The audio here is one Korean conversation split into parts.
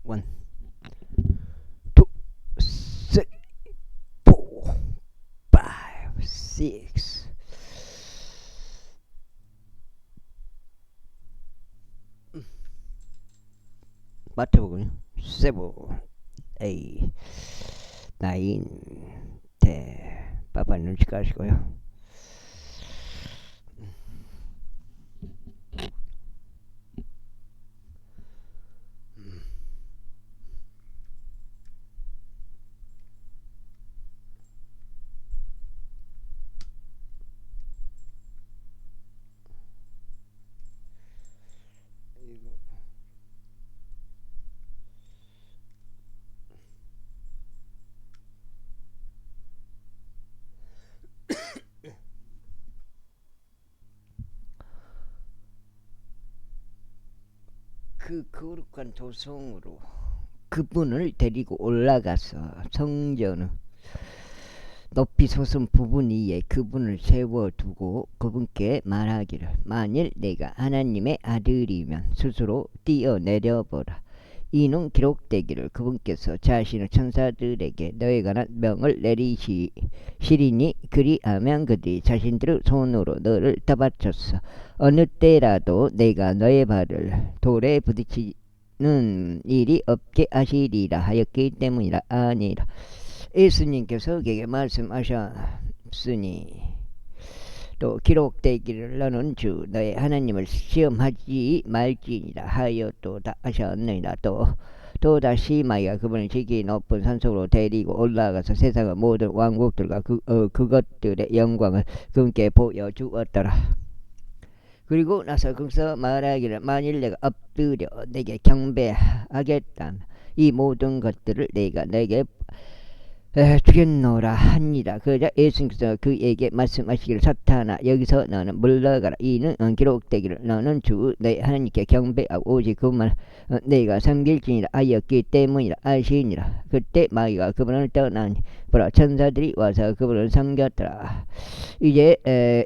1, 2, 3, 4, 5, 6. 맞춰보군요. 7, 8, 9, 10. 빠빠 눈치 까시고요. 그 거룩한 조성으로 그분을 데리고 올라가서 성전의 높이 솟은 부분 위에 그분을 세워두고 그분께 말하기를, 만일 내가 하나님의 아들이면 스스로 뛰어내려보라. 이는 기록되기를, 그분께서 자신의 천사들에게 너에 관한 명을 내리시리니 그리하면 그들이 자신들의 손으로 너를 떠받쳤어 어느 때라도 내가 너의 발을 돌에 부딪히는 일이 없게 하시리라 하였기 때문이라. 아니라 예수님께서 그에게 말씀하셨으니 또 기록되기를, 너는 주 너의 하나님을 시험하지 말지니라 하였도다 하셨느니라. 또다시 마귀가 그분을 지기 높은 산속으로 데리고 올라가서 세상의 모든 왕국들과 그것들의 영광을 그분께 보여주었더라. 그리고 나서 거기서 말하기를, 만일 내가 엎드려 내게 경배하겠다면 이 모든 것들을 내가 내게 주겠노라 하니라. 그러자 예수님께서 그에게 말씀하시기를, 사탄아 여기서 너는 물러가라. 이는 기록되기를, 너는 주 내 하나님께 경배하고 오직 그분만 내가 섬길지니라 하였기 때문이라 하시니라. 그때 마귀가 그분을 떠나니 보라, 천사들이 와서 그분을 섬겼더라. 이제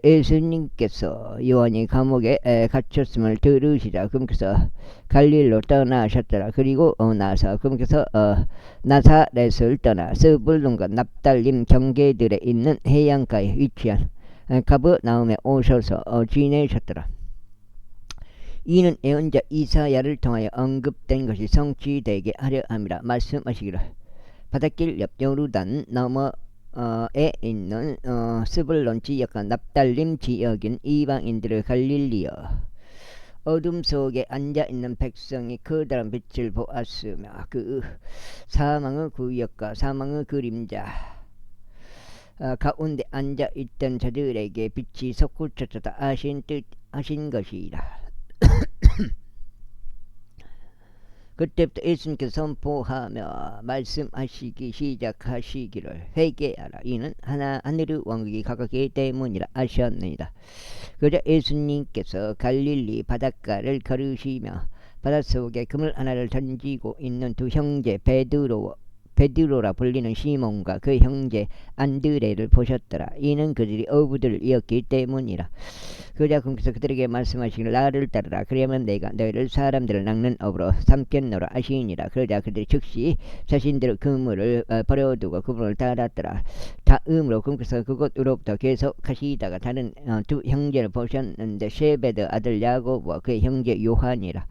예수님께서 요한이 감옥에 갇혔음을 들으시자 그분께서 갈릴리로 떠나셨더라. 그리고 나서 그분께서 나사렛을 떠나 스불론과 납달림 경계들에 있는 해안가에 위치한 가버나움에 오셔서 지내셨더라. 이는 예언자 이사야를 통하여 언급된 것이 성취되게 하려 함이라. 말씀하시기를, 바닷길 옆 요르단 너머에 있는 스불론 지역과 납달림 지역인 이방인들의 갈릴리여, 어둠 속에 앉아있는 백성이 커다란 빛을 보았으며 그 사망의 구역과 사망의 그림자 가운데 앉아있던 자들에게 빛이 솟구쳤다 하신 것이라. 그때부터 예수님께서 선포하며 말씀하시기 시작하시기를, 회개하라. 이는 하늘의 왕국이 가깝기 때문이라 하셨느니라. 그러자 예수님께서 갈릴리 바닷가를 걸으시며 바닷속에 그물 하나를 던지고 있는 두 형제 베드로라 불리는 시몬과 그 형제 안드레를 보셨더라. 이는 그들이 어부들이었기 때문이라. 그러자 그분께서 그들에게 말씀하시기를, 나를 따르라. 그러면 내가 너희를 사람들을 낚는 업으로 삼겠노라 하시니라. 그러자 그들이 즉시 자신들의 그물을 버려두고 그분을 따랐더라. 다음으로 그분께서 그곳으로부터 계속 가시다가 다른 두 형제를 보셨는데 셰베드 아들 야고보와 그의 형제 요한이라.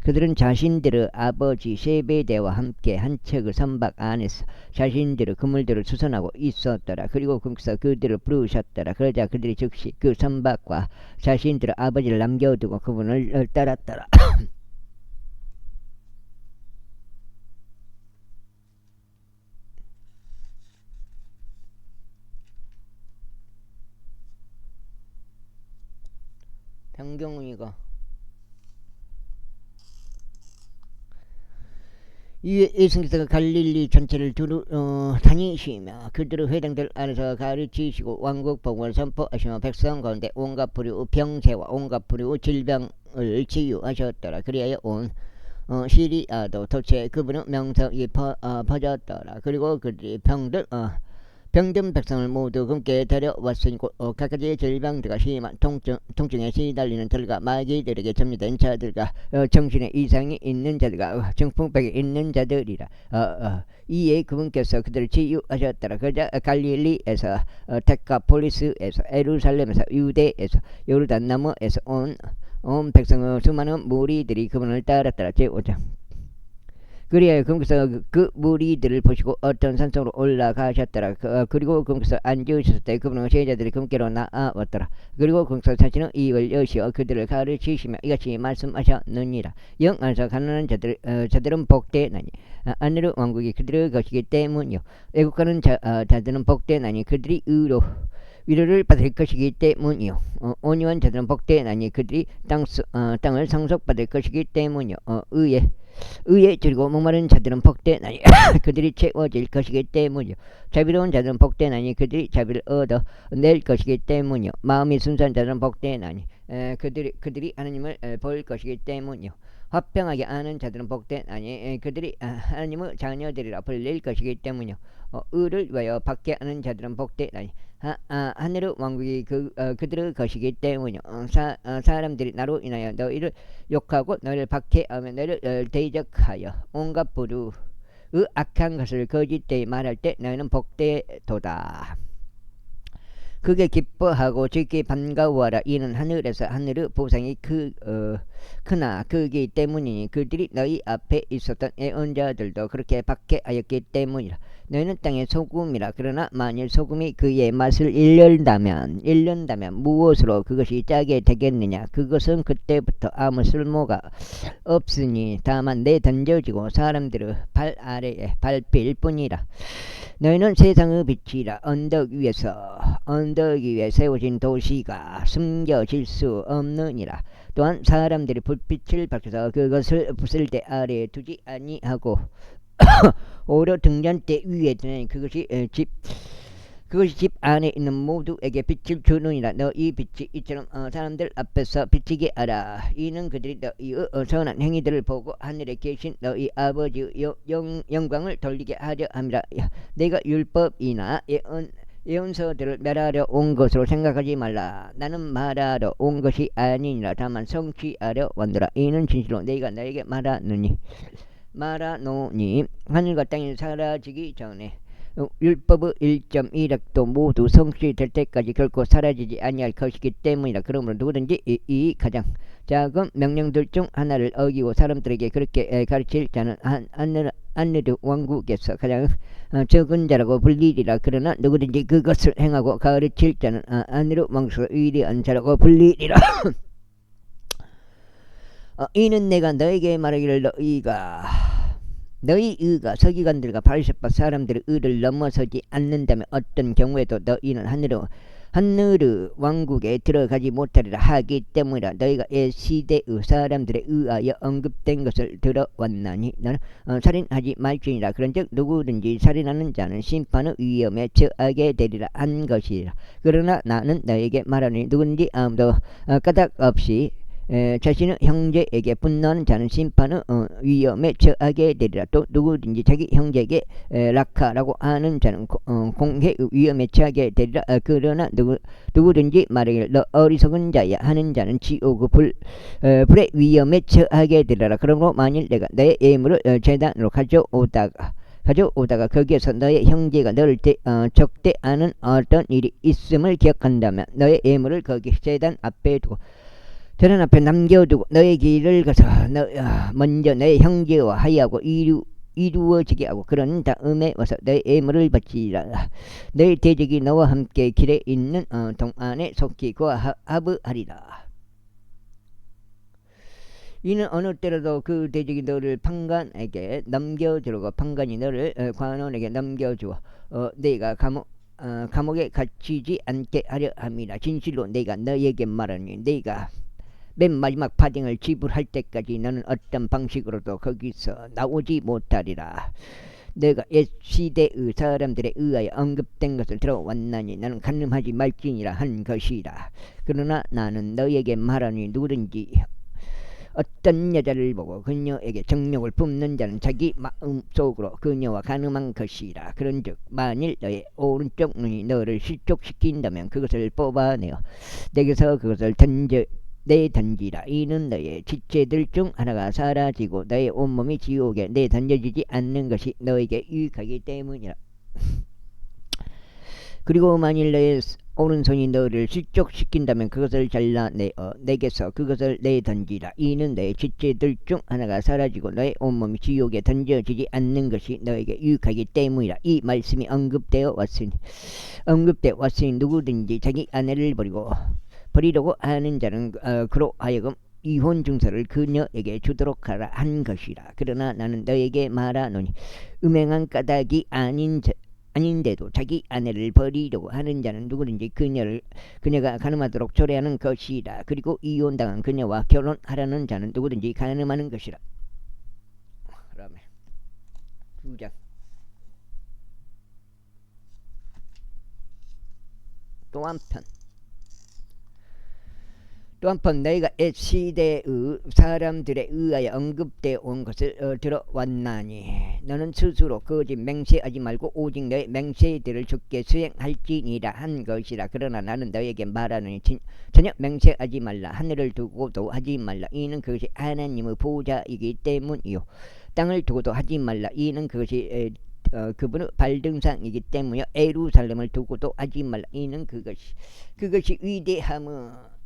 그들은 자신들의 아버지 셰베대와 함께 한 척의 선박 안에서 자신들의 그물들을 수선하고 있었더라. 그리고 그분께서 그들을 부르셨더라. 그러자 그들이 즉시 그 선박과 자신들의 아버지를 남겨두고 그분을 따랐더라. 변경이가 예수님께서 갈릴리 전체를 다니시며 그들의 회당들 안에서 가르치시고 왕국 복음을 선포하시며 백성 가운데 온갖 부류 병세와 온갖 부류 질병을 치유하셨더라. 그리하여 온 시리아도 도체 그분의 명성이 퍼졌더라. 그리고 그들이 병들 병든 백성을 모두 금께 데려왔으니 곧 각가지의 질병들과 심한 통증에 시달리는 들과 마귀들에게 점유된 자들과 정신에 이상이 있는 자들과 정풍병이 있는 자들이라. 이에 그분께서 그들을 치유하셨더라. 그러자 갈릴리에서 데카폴리스에서 에루살렘에서 유대에서 요르단 너머에서 온 백성의 수많은 무리들이 그분을 따랐더라. 제5장. 그리하여 그분께서 그 무리들을 보시고 어떤 산성으로 올라가셨더라. 그리고 그분께서 앉으셨을 때 그분은 제자들이 그분께로 나아왔더라. 그리고 그분께서 자신의 입을 여시어 그들을 가르치시며 이같이 말씀하셨느니라. 영 안에서 가난한 자들은 복되나니 하늘의 왕국이 그들의 것이기 때문이요. 애국하는 자들은 복되나니 그들이 위로를 받을 것이기 때문이요. 온유한 자들은 복되나니 그들이 땅을 상속받을 것이기 때문이요. 의에 줄이고 목마른 자들은 복되나니 그들이 채워질 것이기 때문이요. 자비로운 자들은 복되나니 그들이 자비를 얻어낼 것이기 때문이요. 마음이 순수한 자들은 복되나니 그들이 하나님을 볼 것이기 때문이요. 화평하게 아는 자들은 복되나니 그들이 하나님의 자녀들이라 불릴 것이기 때문이요. 의를 위하여 받게 하는 자들은 복되나니 하늘의 왕국이 그들의 것이기 때문이요. 사람들이 나로 인하여 너희를 욕하고 너희를 박해하며 너희를 대적하여 온갖 부류의 악한 것을 거짓되이 말할 때 너희는 복되도다. 그게 기뻐하고 즐기 반가워하라. 이는 하늘에서 하늘의 보상이 크나 크기 때문이니 그들이 너희 앞에 있었던 예언자들도 그렇게 박해하였기 때문이라. 너희는 땅의 소금이라. 그러나 만일 소금이 그의 맛을 잃는다면 무엇으로 그것이 짜게 되겠느냐. 그것은 그때부터 아무 쓸모가 없으니 다만 내던져지고 사람들의 발 아래에 밟힐 뿐이라. 너희는 세상의 빛이라. 언덕 위에 세워진 도시가 숨겨질 수 없느니라. 또한 사람들이 불빛을 밝혀서 그것을 부슬대 아래에 두지 아니하고 오히려 등잔대 위에 두니 그것이 집 안에 있는 모두에게 빛을 주느니라. 너희 빛이 이처럼 사람들 앞에서 비치게 하라. 이는 그들이 너희의 선한 행위들을 보고 하늘에 계신 너희 아버지의 영광을 돌리게 하려 함이라. 내가 율법이나 예언서들을 멸하려 온 것으로 생각하지 말라. 나는 말하러 온 것이 아니니라. 다만 성취하려 왔노라. 이는 진실로 내가 너에게 말하노니 하늘과 땅이 사라지기 전에 율법의 1.1획도 모두 성취될 때까지 결코 사라지지 아니할 것이기 때문이라. 그러므로 누구든지 이 가장 작은 명령들 중 하나를 어기고 사람들에게 그렇게 가르칠 자는 하늘의 왕국에서 가장 적은 자라고 불리리라. 그러나 누구든지 그것을 행하고 가르칠 자는 하늘의 왕국에서 위대한 자라고 불리리라. 이는 내가 너에게 말하기를 너희 의가 서기관들과 바리새파 사람들의 의를 넘어서지 않는다면 어떤 경우에도 너희는 하늘의 왕국에 들어가지 못하리라 하기 때문이라. 너희가 시대의 사람들에 의하여 언급된 것을 들어왔나니 너는 살인하지 말지니라. 그런즉 누구든지 살인하는 자는 심판의 위험에 처하게 되리라 한 것이라. 그러나 나는 너에게 말하노니 누구든지 아무도 까닭 없이 자신의 형제에게 분노하는 자는 심판의 위험에 처하게 되리라. 또 누구든지 자기 형제에게 라카라고 하는 자는 공회의 위험에 처하게 되리라. 그러나 누구든지 말하기를 너 어리석은 자야 하는 자는 지옥의 불의 위험에 처하게 되리라. 그러므로 만일 내가 너의 예물을 제단으로 가져오다가 거기에서 너의 형제가 너를 적대하는 어떤 일이 있음을 기억한다면 너의 예물을 거기 제단 앞에 두고 저런 앞에 남겨두고 너의 길을 가서 먼저 너의 형제와 화해하고 이루어지게 하고 그런 다음에 와서 너의 예물을 바치라. 너의 대적이 너와 함께 길에 있는 동안에 속히 그와 합의하리라. 이는 어느 때라도 그 대적이 너를 판관에게 넘겨주고 판관이 너를 관원에게 넘겨주어 네가 감옥에 갇히지 않게 하려 함이라. 진실로 내가 너에게 말하니 네가 맨 마지막 파딩을 지불할 때까지 너는 어떤 방식으로도 거기서 나오지 못하리라. 내가 옛 시대의 사람들에 의하여 언급된 것을 들어왔나니 나는 간음하지 말지니라 한 것이라. 그러나 나는 너에게 말하니 누구든지 어떤 여자를 보고 그녀에게 정욕을 뿜는 자는 자기 마음속으로 그녀와 가늠한 것이라. 그런즉 만일 너의 오른쪽 눈이 너를 실족시킨다면 그것을 뽑아내어 내게서 그것을 내던지라. 이는 너의 지체들 중 하나가 사라지고 너의 온몸이 지옥에 내던져지지 않는 것이 너에게 유익하기 때문이라. 그리고 만일 너의 오른손이 너를 실족시킨다면 그것을 잘라내어 내게서 그것을 내던지라. 이는 너의 지체들 중 하나가 사라지고 너의 온몸이 지옥에 던져지지 않는 것이 너에게 유익하기 때문이라. 이 말씀이 언급되어 왔으니 누구든지 자기 아내를 버리려고 하는 자는 그로 하여금 이혼 증서를 그녀에게 주도록 하라 한 것이라. 그러나 나는 너에게 말하노니 음행한 까닭이 아닌데도 자기 아내를 버리려고 하는 자는 누구든지 그녀가 가늠하도록 초래하는 것이라. 그리고 이혼당한 그녀와 결혼하려는 자는 누구든지 가늠하는 것이라. 그다음에 2장. 또 한편 너희가 옛 시대의 사람들에 의하여 언급되어 온 것을 들어왔나니 너는 스스로 거짓 맹세하지 말고 오직 너의 맹세들을 주께 수행할지니라 한 것이라. 그러나 나는 너에게 말하노니 전혀 맹세하지 말라. 하늘을 두고도 하지 말라. 이는 그것이 하나님의 보좌이기 때문이요. 땅을 두고도 하지 말라. 이는 그것이 그분의 발등상이기 때문이요. 예루살렘을 두고도 하지 말라. 이는 그것이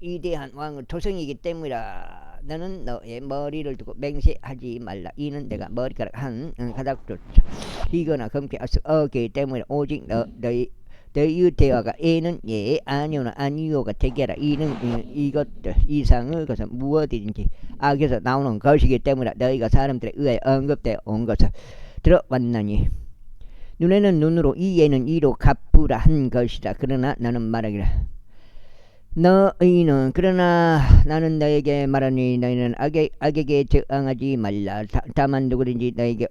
위대한 왕의 토성이기 때문이라. 너는 너의 머리를 두고 맹세하지 말라. 이는 내가 머리카락 한 가닥조차 희거나 검게 할 수 없기 때문에 오직 너희 대화가 예는 예 아니오나 아니오가 되게 하라. 이는 이것들 이상의 것은 무엇이든지 악에서 나오는 것이기 때문에 너희가 사람들에 의하여 언급되어 온 것을 들어왔나니 눈에는 눈으로 이에는 이로 갚으라 한 것이라. 그러나 나는 나는 너에게 말하니 너희는 악에게 저항하지 말라. 다만 누구든지 너에게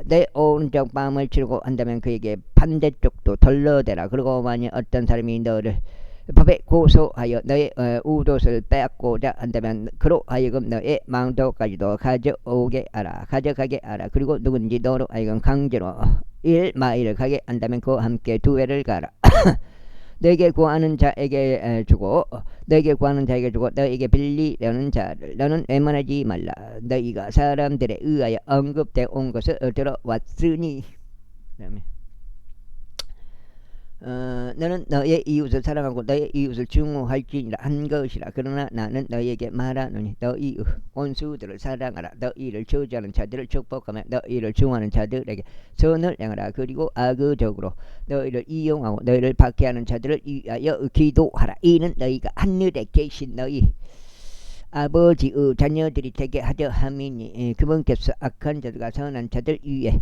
내 오른쪽 뺨을 치려고 한다면 그에게 반대쪽도 덜러대라. 그리고 만약 어떤 사람이 너를 법에 고소하여 너의 우도를 빼앗고자 한다면 그로 하여금 너의 망토까지도 가져가게 하라. 그리고 누구든지 너로 하여금 강제로 1마일을 가게 한다면 그와 함께 2회를 가라. 너에게 구하는 자에게 주고 너에게 빌리려는 자를 너는 외면하지 말라. 너희가 사람들에 의하여 언급되어 온 것을 들어왔으니 너는 너의 이웃을 사랑하고 너의 이웃을 증오할지니라 한 것이라. 그러나 나는 너희에게 말하노니 너희 원수들을 사랑하라. 너희를 저주하는 자들을 축복하며 너희를 증오하는 자들에게 선을 행하라. 그리고 악의적으로 너희를 이용하고 너희를 박해하는 자들을 위하여 기도하라. 이는 너희가 하늘에 계신 너희 아버지의 자녀들이 되게 하려 함이니 그분께서 악한 자들과 선한 자들 위에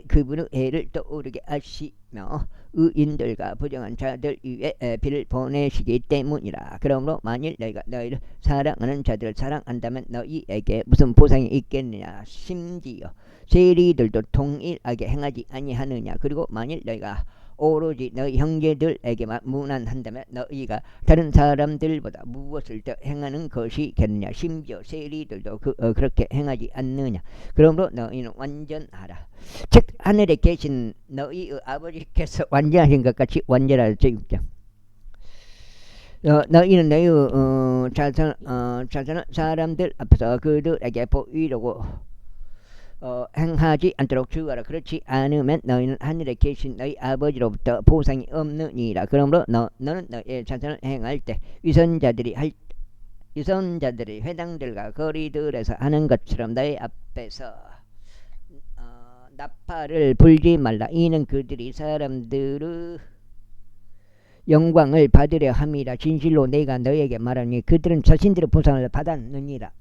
그분의 해를 떠오르게 하시며 의인들과 부정한 자들 위에 비를 보내시기 때문이라. 그러므로 만일 너희가 너희를 사랑하는 자들을 사랑한다면 너희에게 무슨 보상이 있겠느냐. 심지어 세리들도 동일하게 행하지 아니하느냐. 그리고 만일 너희가 오로지 너희 형제들에게만 무난한다면 너희가 다른 사람들보다 무엇을 더 행하는 것이겠느냐. 심지어 세리들도 그렇게 행하지 않느냐. 그러므로 너희는 완전하라. 즉 하늘에 계신 너희의 아버지께서 완전하신 것 같이 완전하라. 제6장. 너희는 너희의 자선은 사람들 앞에서 그들에게 보이려고 행하지 않도록 주어라. 그렇지 않으면 너희는 하늘에 계신 너희 아버지로부터 보상이 없느니라. 그러므로 너는 너의 자선을 행할 때 위선자들이 회당들과 거리들에서 하는 것처럼 너희 앞에서 나팔을 불지 말라. 이는 그들이 사람들의 영광을 받으려 함이라. 진실로 내가 너에게 말하니 그들은 자신들의 보상을 받았느니라.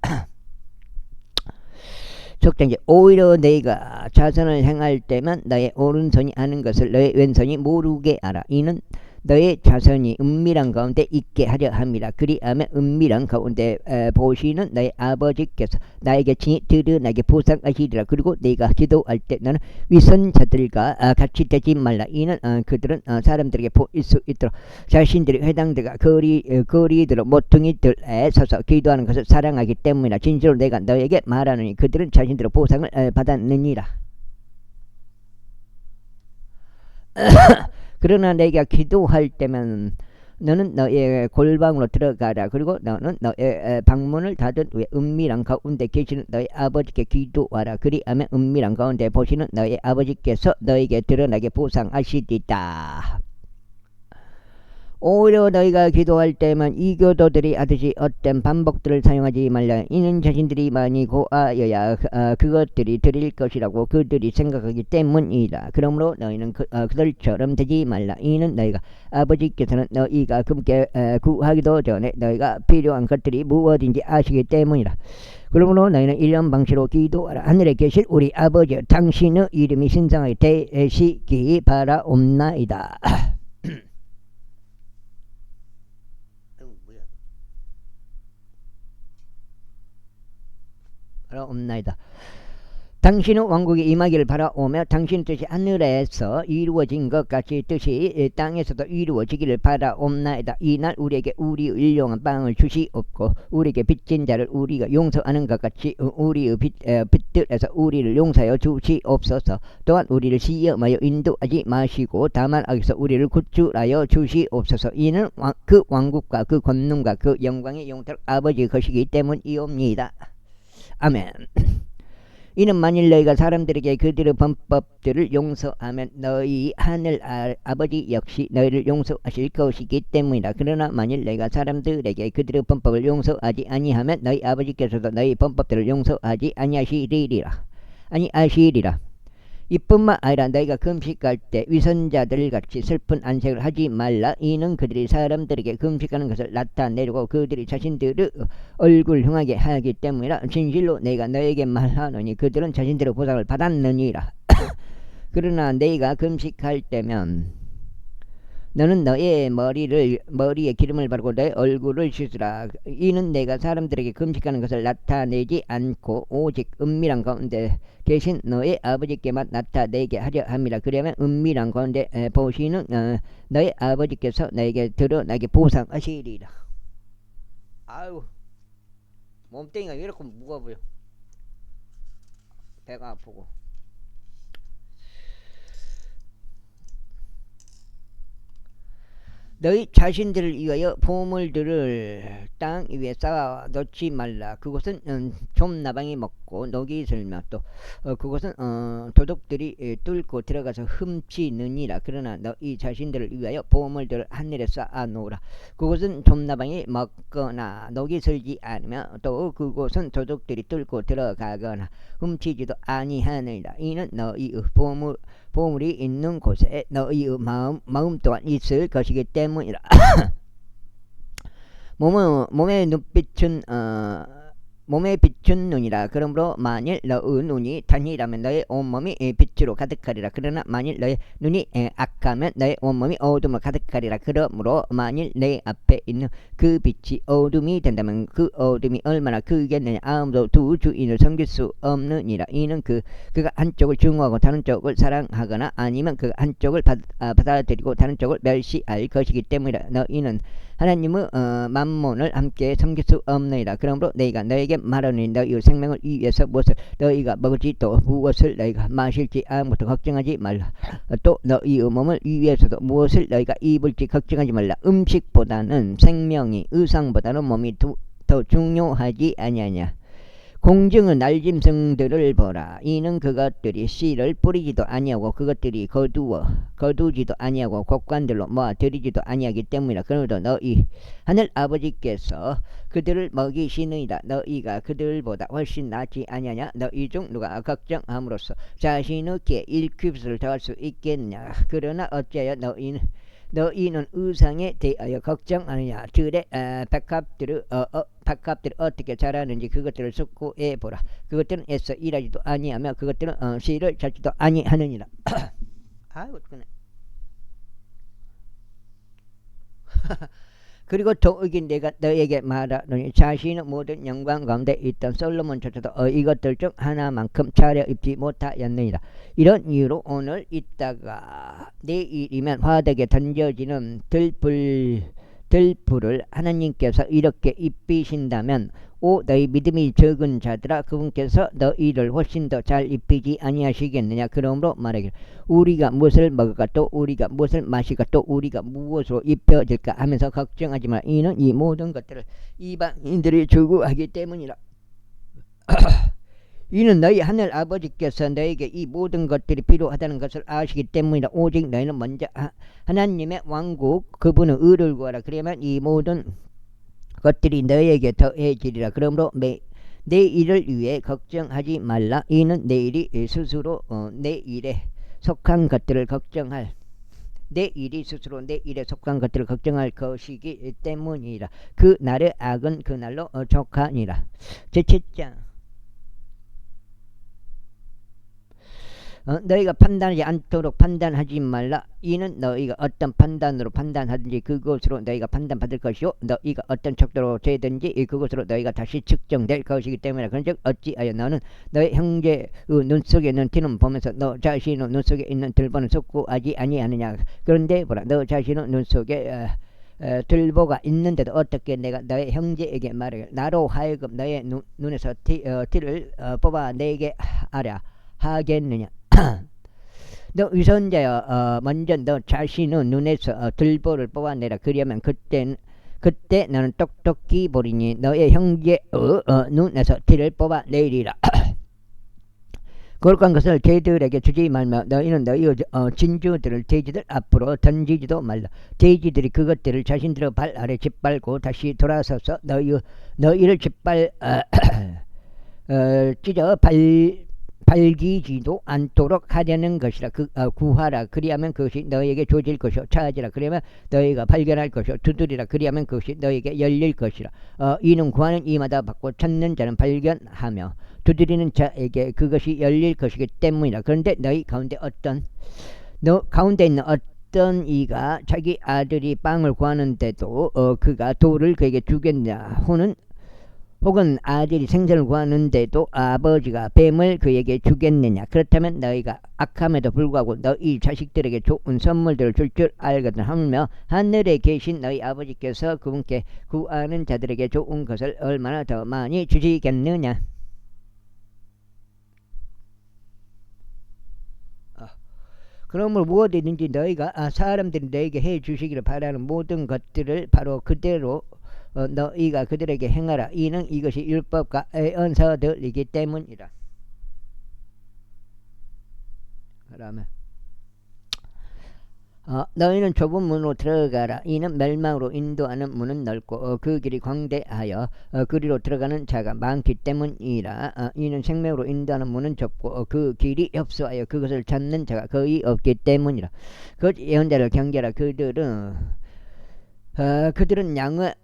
속단지 오히려 너희가 자선을 행할 때만 너의 오른손이 하는 것을 너의 왼손이 모르게 하라. 이는 너의 자손이 은밀한 가운데 있게 하려 함이라. 그리하면 은밀한 가운데 보시는 너의 아버지께서 나에게 친히 드러나게 보상하시리라. 그리고 네가 기도할 때 너는 위선자들과 같이 되지 말라. 이는 그들은 사람들에게 보일 수 있도록 자신들이 회당들과 거리들로 모퉁이들에 서서 기도하는 것을 사랑하기 때문이라. 진실로 내가 너에게 말하노니 그들은 자신들의 보상을 받았느니라. 그러나 내가 기도할 때면 너는 너의 골방으로 들어가라. 그리고 너는 너의 방문을 닫은 후에 은밀한 가운데 계시는 너의 아버지께 기도하라. 그리하면 은밀한 가운데 보시는 너의 아버지께서 너에게 드러나게 보상하시리다. 오히려 너희가 기도할 때만 이교도들이 하듯이 헛된 반복들을 사용하지 말라. 이는 자신들이 많이 고하여야 그것들이 드릴 것이라고 그들이 생각하기 때문이다. 그러므로 너희는 그들처럼 되지 말라. 이는 너희가 아버지께서는 너희가 그분께 구하기도 전에 너희가 필요한 것들이 무엇인지 아시기 때문이다. 그러므로 너희는 이런 방식으로 기도하라. 하늘에 계실 우리 아버지여, 당신의 이름이 신성하게 되시기 바라옵나이다. 바라옵나이다. 당신의 왕국이 임하기를 바라오며 당신의 뜻이 하늘에서 이루어진 것 같이 뜻이 땅에서도 이루어지기를 바라옵나이다. 이날 우리에게 우리의 일용한 빵을 주시옵고 우리에게 빚진 자를 우리가 용서하는 것 같이 우리의 빚들에서 우리를 용서하여 주시옵소서. 또한 우리를 시험하여 인도하지 마시고 다만 악에서 우리를 구출하여 주시옵소서. 이는 그 왕국과 그 권능과 그 영광이 영원토록 아버지의 것이기 때문이옵니다. 아멘. 이는 만일 너희가 사람들에게 그들의 범법들을 용서하면 너희 하늘 아버지 역시 너희를 용서하실 것이기 때문이다. 그러나 만일 너희가 사람들에게 그들의 범법을 용서하지 아니하면 너희 아버지께서도 너희 범법들을 용서하지 아니하시리라. 이뿐만 아니라 너희가 금식할 때 위선자들 같이 슬픈 안색을 하지 말라. 이는 그들이 사람들에게 금식하는 것을 나타내려고 그들이 자신들의 얼굴 흉하게 하기 때문이라. 진실로 내가 너에게 말하노니 그들은 자신들의 보상을 받았느니라. 그러나 너희가 금식할 때면 너는 너의 머리에 기름을 바르고 너의 얼굴을 씻으라. 이는 내가 사람들에게 금식하는 것을 나타내지 않고 오직 은밀한 가운데 계신 너의 아버지께만 나타내게 하려 함이라. 그러면 은밀한 가운데 보시는 너의 아버지께서 너에게 드러나게 보상하시리라. 아유, 몸뚱이가 이렇게 무거워 보여. 배가 아프고. 너희 자신들을 위하여 보물들을 땅 위에 쌓아 놓지 말라. 그것은 좀나방이 먹고 녹이 슬며 또 그것은 도둑들이 뚫고 들어가서 훔치느니라. 그러나 너희 자신들을 위하여 보물들을 하늘에 쌓아 놓으라. 그것은 좀나방이 먹거나 녹이 슬지 않으며 또 그곳은 도둑들이 뚫고 들어가거나 훔치지도 아니하느니라. 이는 너희의 보물이 있는 곳에 너희의 마음 또한 있을 것이기 때문이라. 몸에 비춘 눈이라. 그러므로 만일 너의 눈이 단이라면 너의 온몸이 빛으로 가득하리라. 그러나 만일 너의 눈이 악하면 너의 온몸이 어둠으로 가득하리라. 그러므로 만일 내 앞에 있는 그 빛이 어둠이 된다면 그 어둠이 얼마나 크겠느냐. 아무도 두 주인을 섬길 수 없느니라. 이는 그가 한쪽을 증오하고 다른 쪽을 사랑하거나 아니면 그 한쪽을 받아들이고 다른 쪽을 멸시할 것이기 때문이라. 너희는 하나님의 만몬을 함께 섬길 수 없느니라. 그러므로 너희가 너에게 말하노니 너희의 생명을 위해서 무엇을 너희가 먹을지 또 무엇을 너희가 마실지 아무것도 걱정하지 말라. 또 너희의 몸을 위해서도 무엇을 너희가 입을지 걱정하지 말라. 음식보다는 생명이 의상보다는 몸이 더 중요하지 아니하냐. 공중의 날짐승들을 보라. 이는 그것들이 씨를 뿌리지도 아니하고 그것들이 거두지도 아니하고 곡관들로 모아 들이지도 아니하기 때문이라. 그러므로 너희 하늘 아버지께서 그들을 먹이시느니라. 너희가 그들보다 훨씬 낫지 아니하냐. 너희 중 누가 걱정함으로써 자신의 끼에 1큐빗을 더할 수 있겠느냐. 그러나 어찌하여 너희는 의상에 대하여 걱정하느냐. 들의 백합들을 어떻게 자라는지 그것들을 숙고해 보라. 그것들은 애써 일하지도 아니하며 그것들은 씨를 찾지도 아니하느니라. 아이고 그네. 그리고 더욱이 내가 너에게 말하노니 자신의 모든 영광 가운데 있던 솔로몬조차도 이것들 중 하나만큼 차려입지 못하였느니라. 이런 이유로 오늘 있다가 내일이면 화덕에 던져지는 들불을 하나님께서 이렇게 입히신다면 오 너희 믿음이 적은 자들아 그분께서 너희를 훨씬 더 잘 입히지 아니하시겠느냐. 그러므로 말하기를 우리가 무엇을 먹을까 또 우리가 무엇을 마실까 또 우리가 무엇으로 입혀질까 하면서 걱정하지 마라. 이는 이 모든 것들을 이방인들이 추구하기 때문이라. 이는 너희 하늘 아버지께서 너에게 이 모든 것들이 필요하다는 것을 아시기 때문이라. 오직 너희는 먼저 하나님의 왕국 그분의 의를 구하라. 그러면 이 모든 것들이 너에게 더해지리라. 그러므로 내일을 위해 걱정하지 말라. 이는 내일이 스스로 내일에 속한 것들을 걱정할 내일이 스스로 내일에 속한 것들을 걱정할 것이기 때문이라. 그 날의 악은 그 날로 족하니라. 제7장 너희가 판단하지 않도록 판단하지 말라. 이는 너희가 어떤 판단으로 판단하든지 그것으로 너희가 판단받을 것이요 너희가 어떤 척도로 재든지 그것으로 너희가 다시 측정될 것이기 때문에 그런즉 어찌하여 너는 너희 형제의 눈 속에 있는 티는 보면서 너 자신의 눈 속에 있는 들보는 속구하지 아니하느냐. 그런데 보라 너 자신의 눈 속에 들보가 있는데도 어떻게 내가 너의 형제에게 말해 나로 하여금 너의 눈에서 티를 뽑아내게 하랴 하겠느냐. 너 위선자여 먼저 너 자신의 눈에서 들보를 뽑아내라. 그러면 그때 너는 똑똑히 보리니 너의 형제의 눈에서 티를 뽑아내리라. 거룩한 것을 죄들에게 주지 말며 너희는 너희의 진주들을 돼지들 앞으로 던지지도 말라. 돼지들이 그것들을 자신들의 발 아래 짓밟고 다시 돌아서서 너희를 찢어 발기지도 않도록 하려는 것이라. 구하라. 그리하면 그것이 너에게 주어질 것이요 찾으라. 그러면 너희가 발견할 것이요 두드리라. 그리하면 그것이 너에게 열릴 것이라. 이는 구하는 이마다 받고 찾는 자는 발견하며 두드리는 자에게 그것이 열릴 것이기 때문이라. 그런데 너희 가운데 가운데 있는 어떤 이가 자기 아들이 빵을 구하는데도 그가 돌을 그에게 주겠냐. 혹은 아들이 생선을 구하는데도 아버지가 뱀을 그에게 주겠느냐. 그렇다면 너희가 악함에도 불구하고 너희 자식들에게 좋은 선물들을 줄 줄 알거든 하며 하늘에 계신 너희 아버지께서 그분께 구하는 자들에게 좋은 것을 얼마나 더 많이 주시겠느냐. 그러므로 무엇이든지 너희가 사람들이 너에게 해주시기를 바라는 모든 것들을 바로 그대로 너희가 그들에게 행하라. 이는 이것이 율법과 언서들이기 때문이라. 그러면 너희는 좁은 문으로 들어가라. 이는 멸망으로 인도하는 문은 넓고 그 길이 광대하여 그리로 들어가는 자가 많기 때문이라. 이는 생명으로 인도하는 문은 좁고 그 길이 협소하여 그것을 찾는 자가 거의 없기 때문이라. 그 예언자를 경계하라. 그들은 양의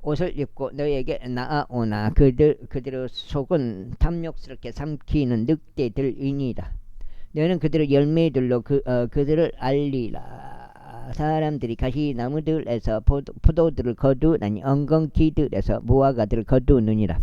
옷을 입고 너에게 나아오나 그들의 속은 탐욕스럽게 삼키는 늑대들이니라. 너희는 그들의 열매들로 그들을 알리라. 사람들이 가시나무들에서 포도들을 거두나니 엉겅퀴들에서 무화과들을 거두느니라.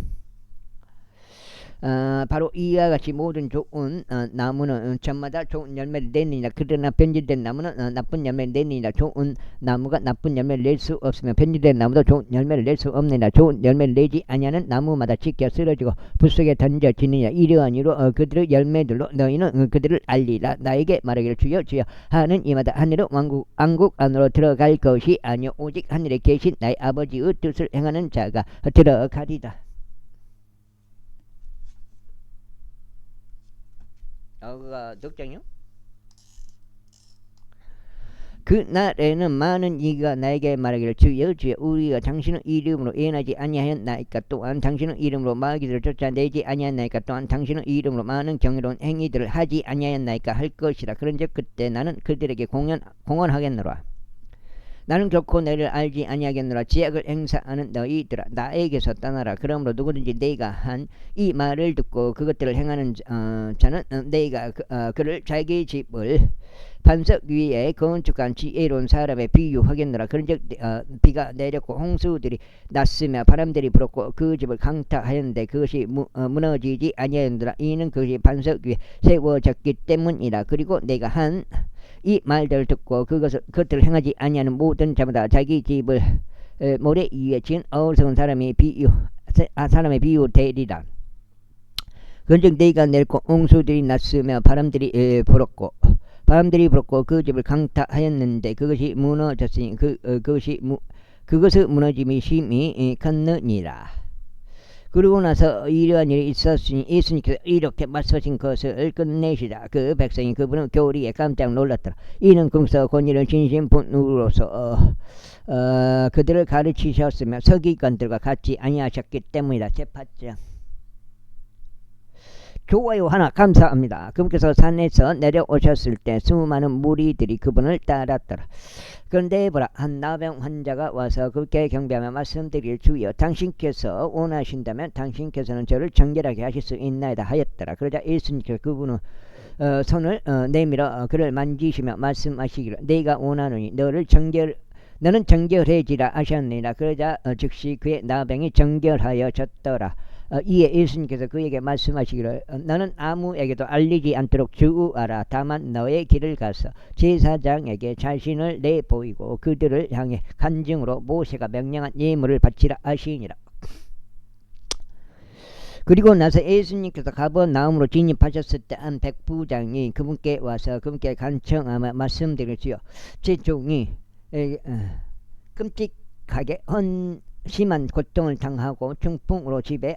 바로 이와 같이 모든 좋은 나무는 저마다 좋은 열매를 내느니라. 그러나 변질된 나무는 나쁜 열매를 내느니라. 좋은 나무가 나쁜 열매를 낼 수 없으며 변질된 나무도 좋은 열매를 낼 수 없느니라. 좋은 열매를 내지 아니하는 나무마다 찢겨 쓰러지고 불 속에 던져지느니라. 이러한 이유로 그들의 열매들로 너희는 그들을 알리라. 나에게 말하기를 주여 주여 하는 이마다 하늘의 왕국 안으로 들어갈 것이 아니요 오직 하늘에 계신 나의 아버지의 뜻을 행하는 자가 들어가리라. 그가 덕장이요? 그날에는 많은 이가 나에게 말하기를 주여 주여 우리가 당신의 이름으로 예언하지 아니하였나이까. 또한 당신의 이름으로 마귀들을 쫓아내지 아니하였나이까. 또한 당신의 이름으로 많은 경이로운 행위들을 하지 아니하였나이까 할 것이라. 그런즉 그때 나는 그들에게 공언하겠노라. 나는 결코 너를 알지 아니하겠노라. 지약을 행사하는 너희들아 나에게서 떠나라. 그러므로 누구든지 내가 한 이 말을 듣고 그것들을 행하는 자는 내가 그를 자기 집을 반석 위에 건축한 지혜로운 사람에 비유하겠노라. 그런즉 비가 내렸고 홍수들이 났으며 바람들이 불었고 그 집을 강타하였는데 그것이 무너지지 아니하였노라. 이는 그것이 반석 위에 세워졌기 때문이라. 그리고 내가 한 이 말들을 듣고 그것들을 행하지 아니하는 모든 자마다 자기 집을 모래 위에 지은 어리석은 사람의 비유되리라. 그런즉 내가 내렸고 홍수들이 났으며 바람들이 불었고 그 집을 강타하였는데 그것이 무너졌으니 그것의 무너짐이 심히 컸느니라. 그러고 나서 이러한 일이 있었으니 예수님께서 이렇게 말씀하신 것을 끝내시다. 그 백성이 그분의 교리에 깜짝 놀랐더라. 이는 금서 권위를 진심분으로서 그들을 가르치셨으며 서기관들과 같이 아니하셨기 때문이다. 제8장. 좋아요 하나 감사합니다. 그분께서 산에서 내려오셨을 때 수많은 무리들이 그분을 따랐더라. 그런데 보라, 한 나병 환자가 와서 그분께 경배하며 말씀드릴 주여 당신께서 원하신다면 당신께서는 저를 정결하게 하실 수 있나이다 하였더라. 그러자 예수님께서 그분의 손을 내밀어 그를 만지시며 말씀하시기를 내가 원하노니 너는 정결해지라 하셨느니라. 그러자 즉시 그의 나병이 정결하여졌더라. 이에 예수님께서 그에게 말씀하시기를 너는 아무에게도 알리지 않도록 주의하라. 다만 너의 길을 가서 제사장에게 자신을 내보이고 그들을 향해 간증으로 모세가 명령한 예물을 바치라 하시니라. 그리고 나서 예수님께서 가버나움으로 진입하셨을 때 한 백부장이 그분께 와서 그분께 간청하며 말씀드리지요. 제 종이 끔찍하게 심한 고통을 당하고 중풍으로 집에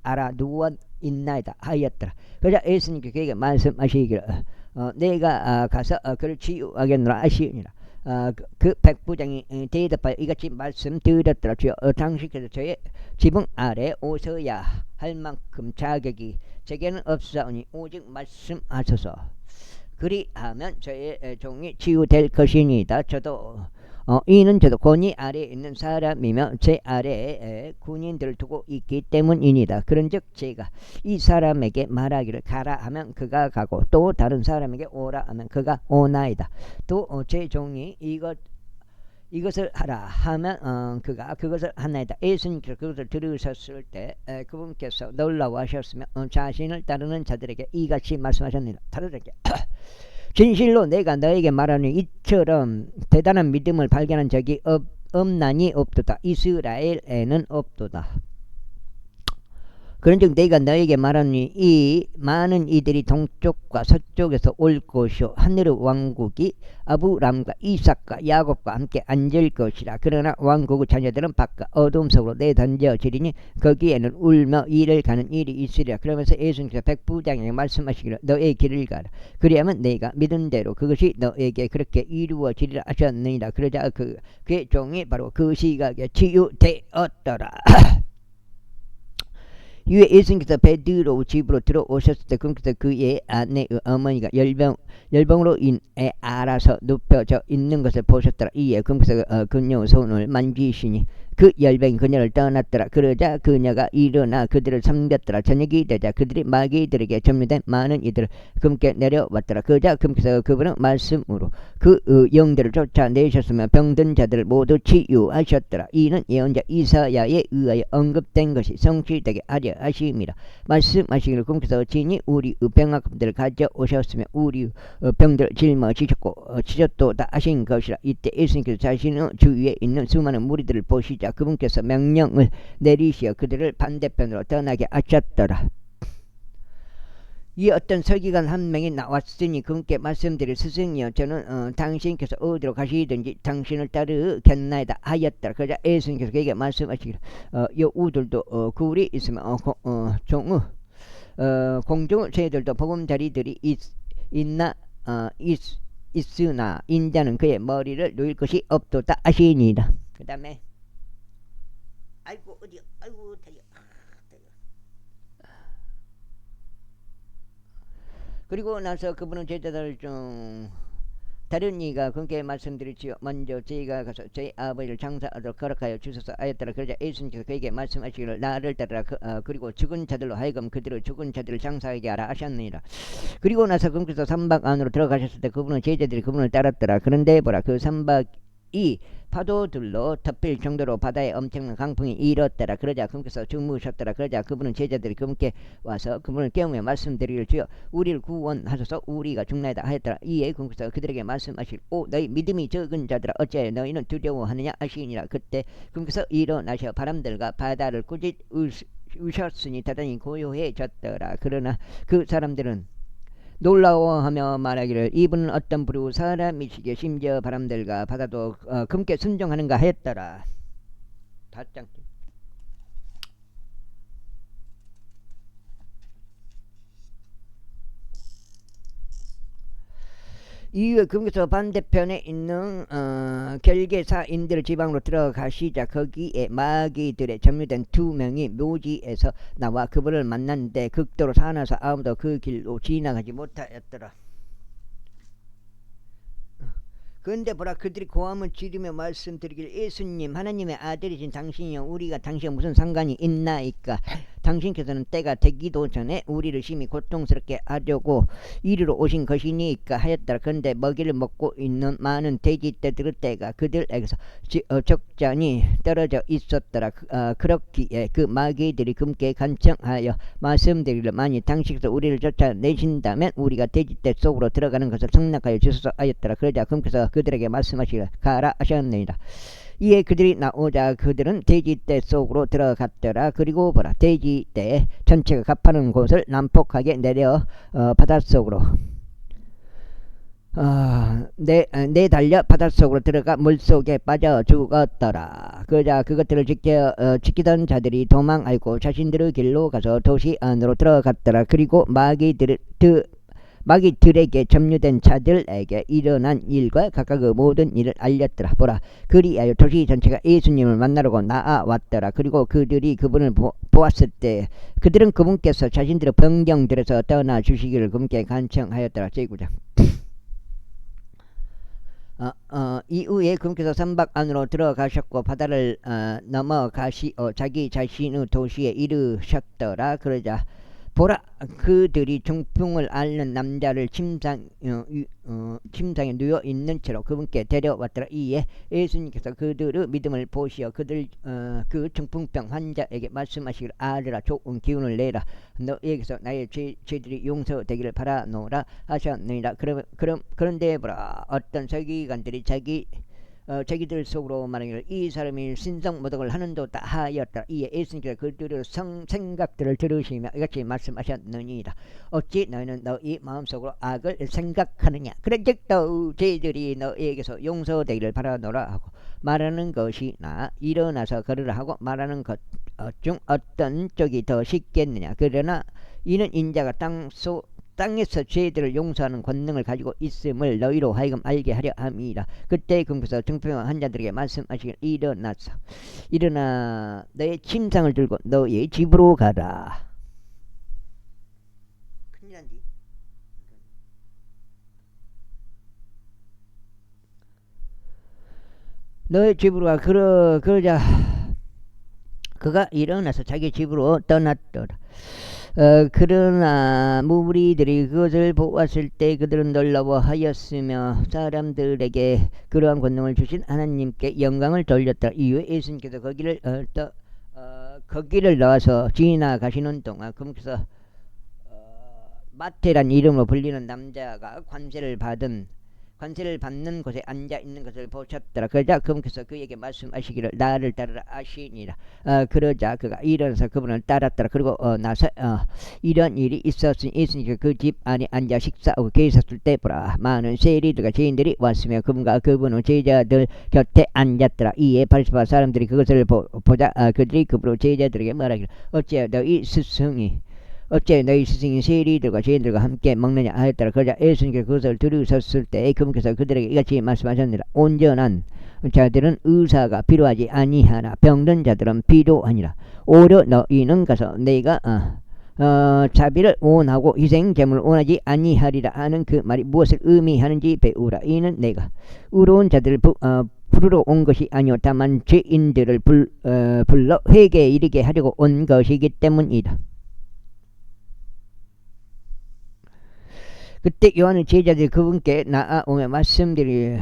알아 누워 있나이다 하였더라. 그러자 예수님께서 그에게 말씀하시기를 내가 가서 그를 치유하겠노라 하시니라. 그 백부장이 대답하여 이같이 말씀드렸더라. 주여 당신께서 저의 지붕 아래 오셔야 할 만큼 자격이 제게는 없사오니 오직 말씀하소서. 그리하면 저의 종이 치유될 것이니이다. 이는 저도 권위 아래에 있는 사람이며 제 아래에 군인들을 두고 있기 때문이니다. 그런즉 제가 이 사람에게 말하기를 가라 하면 그가 가고 또 다른 사람에게 오라 하면 그가 오나이다. 또 제 종이 이것을 하라 하면 그가 그것을 하나이다. 예수님께서 그것을 들으셨을 때 그분께서 놀라워하셨으며 자신을 따르는 자들에게 이같이 말씀하셨느니라. 다르게 진실로 내가 너에게 말하니 이처럼 대단한 믿음을 발견한 적이 없나니 없도다. 이스라엘에는 없도다. 그런즉 내가 너에게 말하니 이 많은 이들이 동쪽과 서쪽에서 올 것이요 하늘의 왕국이 아브람과 이삭과 야곱과 함께 앉을 것이라. 그러나 왕국의 자녀들은 바깥 어둠 속으로 내던져지리니 거기에는 울며 이를 가는 일이 있으리라. 그러면서 예수님께서 백부장에게 말씀하시기를 너의 길을 가라. 그리하면 내가 믿은 대로 그것이 너에게 그렇게 이루어지리라 하셨느니라. 그러자 그의 종이 바로 그 시각에 치유되었더라. 이에 예수님께서 베드로 집으로 들어오셨을 때 그분께서 그의 아내의 어머니가 열병으로 인해 알아서 눕혀져 있는 것을 보셨더라. 이에 그분께서 그녀의 손을 만지시니 그 열병이 그녀를 떠났더라. 그러자 그녀가 일어나 그들을 섬겼더라. 저녁이 되자 그들이 마귀들에게 점유된 많은 이들을 그분께 내려왔더라. 그러자 그분께서 그분의 말씀으로 그 영들을 쫓아내셨으며 병든 자들을 모두 치유하셨더라. 이는 예언자 이사야에 의하여 언급된 것이 성취되게 하려 하심이라. 말씀하시기를 그분께서 친히 우리 병악들을 가져오셨으며 우리 병들을 짊어지셨고 치셨도다 하신 것이라. 이때 예수님께서 자신의 주위에 있는 수많은 무리들을 보시자 그분께서 명령을 내리시어 그들을 반대편으로 떠나게 하셨더라. 이 어떤 서기관 한 명이 나왔으니 그분께 말씀드릴 스승이여 저는 당신께서 어디로 가시든지 당신을 따르겠나이다 하였더라. 그러자 예수님께서 그에게 말씀하시기를 여우들도 굴이 있으면 공중의 새들도 보금자리들이 있으나 인자는 그의 머리를 누일 것이 없도다 하시니라. 그 다음에 아이고 어디야 아이고 달려. 그리고 나서 그분은 제자들 중 다른 이가 그렇게 말씀드렸지요. 먼저 저희가 가서 저희 아버지를 장사하도록 허락하여 주소서 하였더라. 그러자 예수님께서 그에게 말씀하시기를 나를 따르라. 그리고 죽은 자들로 하여금 그들을 죽은 자들을 장사하게 하라 하셨느니라. 그리고 나서 그분께서 삼박 안으로 들어가셨을 때 그분은 제자들이 그분을 따랐더라. 그런데 보라 그 삼박이 파도들로 덮일 정도로 바다에 엄청난 강풍이 일었더라. 그러자 그분께서 주무셨더라. 그러자 그분은 제자들이 그분께 와서 그분을 깨우며 말씀드리기를 주여 우리를 구원하소서 우리가 죽나이다 하였더라. 이에 그분께서 그들에게 말씀하시길 오 너희 믿음이 적은 자들아 어찌하여 너희는 두려워하느냐 하시니라. 그때 그분께서 일어나셔 바람들과 바다를 꾸짖 으셨으니 다단히 고요해졌더라. 그러나 그 사람들은 놀라워하며 말하기를 이분은 어떤 부류 사람이시기에 심지어 바람들과 바다도 금께 순종하는가 했더라. 다짱 이후에 그분께서 반대편에 있는 결계사인들 지방으로 들어가시자 거기에 마귀들의 점유된 2명이 묘지에서 나와 그분을 만났는데 극도로 사나서 아무도 그 길로 지나가지 못하였더라. 그런데 보라 그들이 고함을 지르며 말씀드리길 예수님 하나님의 아들이신 당신이여 우리가 당신과 무슨 상관이 있나이까. 당신께서는 때가 되기도 전에 우리를 심히 고통스럽게 하려고 이리로 오신 것이니까 하였더라. 그런데 먹이를 먹고 있는 많은 돼지떼들의 때가 그들에게서 적잖이 떨어져 있었더라. 그렇기에 그 마귀들이 금께 간청하여 말씀드리기를 만일 당신께서 우리를 쫓아내신다면 우리가 돼지떼 속으로 들어가는 것을 승낙하여 주소서 하였더라. 그러자 금께서 그들에게 말씀하시기를 가라 하셨느니라. 이에 그들이 나오자 그들은 돼지떼 속으로 들어갔더라. 그리고 보라 돼지떼 전체가 가파른 곳을 난폭하게 내려 바닷속으로 내달려 바닷속으로 들어가 물속에 빠져 죽었더라. 그러자 그것들을 지키던 자들이 도망하고 자신들의 길로 가서 도시 안으로 들어갔더라. 그리고 마귀들에게 점유된 자들에게 일어난 일과 각각 그 모든 일을 알렸더라. 보라 그리하여 도시 전체가 예수님을 만나려고 나아왔더라. 그리고 그들이 그분을 보았을 때 그들은 그분께서 자신들의 변경들에서 떠나주시기를 그분께 간청하였더라. 제9장 이후에 그분께서 삼박 안으로 들어가셨고 바다를 넘어가시어 자기 자신의 도시에 이르셨더라. 그러자 보라 그들이 중풍을 앓는 남자를 침상에 누워 있는 채로 그분께 데려왔더라. 이에 예수님께서 그들의 믿음을 보시어 그 중풍병 환자에게 말씀하시기를 아르라 좋은 기운을 내라 너에게서 나의 죄들이 용서되기를 바라노라 하셨느니라. 그런데 보라 어떤 서기관들이 자기들 속으로 말하기를 이 사람이 신성모독을 하는도다 하였다. 이에 예수님께서 그들의 생각들을 들으시며 이같이 말씀하셨느니라. 어찌 너희는 너희 마음속으로 악을 생각하느냐. 그런즉 또 죄들이 너희에게서 용서되기를 바라노라 하고 말하는 것이나 일어나서 걸으라 하고 말하는 것 중 어떤 쪽이 더 쉽겠느냐. 그러나 이는 인자가 땅에서 죄들을 용서하는 권능을 가지고 있음을 너희로 하여금 알게 하려 함이라. 그때 그분께서 중풍병 환자들에게 말씀하시기를 일어나 너의 침상을 들고 너의 집으로 가라. 큰일난디. 너의 집으로 가. 그러자 그가 일어나서 자기 집으로 떠났더라. 그러나 무리들이 그것을 보았을 때 그들은 놀라워하였으며 사람들에게 그러한 권능을 주신 하나님께 영광을 돌렸다. 이후에 예수님께서 거기를 나와서 지나가시는 동안 그분께서 마태란 이름으로 불리는 남자가 관세를 받는 곳에 앉아 있는 것을 보셨더라. 그러자 그분께서 그에게 말씀하시기를 나를 따르라 하시니라. 그러자 그가 일어나서 그분을 따랐더라. 그리고 나서 이런 일이 있었으니 예수님께서 그 집 안에 앉아 식사하고 계셨을 때 보라 많은 세리들과 죄인들이 왔으며 그분과 그분의 제자들 곁에 앉았더라. 이에 바리새파 사람들이 그것을 보자 그들이 그분의 제자들에게 말하기를 어찌하여 너희 스승이 세리들과 죄인들과 함께 먹느냐 하였더라. 그러자 예수님께서 그것을 들으셨을 때 그분께서 그들에게 이같이 말씀하셨느니라. 온전한 자들은 의사가 필요하지 아니하나 병든 자들은 필요하니라. 오히려 너희는 가서 내가 자비를 원하고 희생 제물을 원하지 아니하리라 하는 그 말이 무엇을 의미하는지 배우라. 이는 내가 의로운 자들을 부르러 온 것이 아니오 다만 죄인들을 불러 회개에 이르게 하려고 온 것이기 때문이다. 그때 요한의 제자들이 그분께 나아오며 말씀드리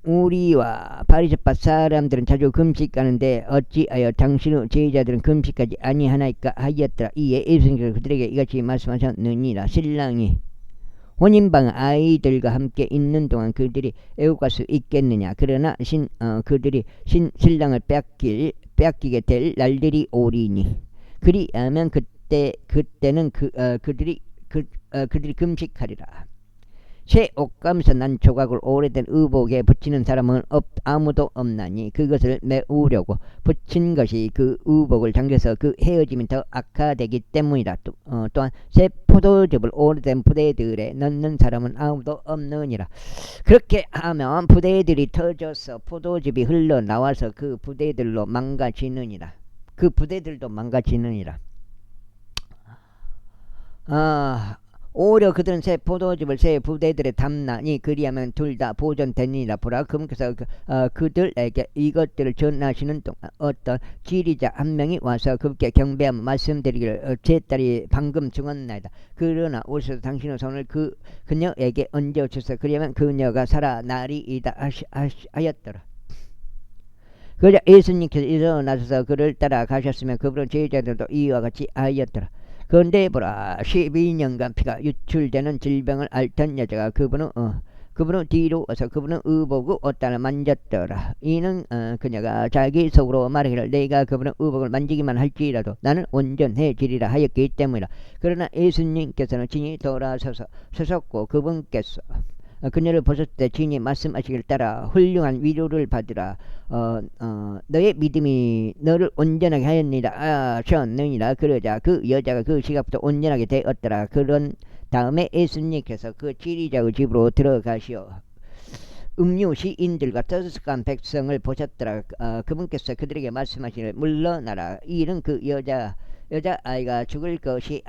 우리와 바리새파 사람들은 자주 금식하는데 어찌하여 당신의 제자들은 금식하지 아니하나이까 하였더라. 이에 예수님께서 그들에게 이같이 말씀하셨느니라. 신랑이 혼인방 아이들과 함께 있는 동안 그들이 애국할 수 있겠느냐. 그러나 그들이 신랑을 빼앗기게 될 날들이 오리니 그리하면 그때는 그들이 금식하리라. 새 옷감에서 난 조각을 오래된 의복에 붙이는 사람은 아무도 없나니 그것을 메우려고 붙인 것이 그 의복을 당겨서 그 헤어짐이 더 악화되기 때문이라. 또한 새 포도즙을 오래된 부대들에 넣는 사람은 아무도 없느니라. 그렇게 하면 부대들이 터져서 포도즙이 흘러나와서 그 부대들로 망가지느니라. 그 부대들도 망가지느니라. 오히려 그들은 새 포도즙을 새 부대들에 담나니 그리하면 둘 다 보존되니라. 보라, 그분께서 그들에게 이것들을 전하시는 동안 어떤 지리자 한 명이 와서 그분께 경배하며 말씀드리기를 제 딸이 방금 죽었나이다. 그러나 오셔서 당신의 손을 그녀에게 얹어 주소서. 그리하면 그녀가 살아나리이다 하였더라. 그러자 예수님께서 일어나셔서 그를 따라 가셨으며 그분은 제자들도 이와 같이 하였더라. 그런데 보라, 12년간 피가 유출되는 질병을 앓던 여자가 그분은 뒤로 와서 그분은 의복의 옷단을 만졌더라. 이는 그녀가 자기 속으로 말하기를 내가 그분의 의복을 만지기만 할지라도 나는 온전해지리라 하였기 때문이라. 그러나 예수님께서는 진히 돌아서서 서섰고 그분께서 그녀를 보셨을 때 진이 말씀하시기를 따라 훌륭한 위로를 받으라. 너의 믿음이 너를 온전하게 하였느니라 하셨느니라. 그러자 그 여자가 그 시각부터 온전하게 되었더라. 그런 다음에 예수님께서 그 지리자의 집으로 들어가시어 음유 시인들과 떠들썩한 백성을 보셨더라. 그분께서 그들에게 말씀하시기를 물러나라. 이는 그 여자아이가 죽은 것이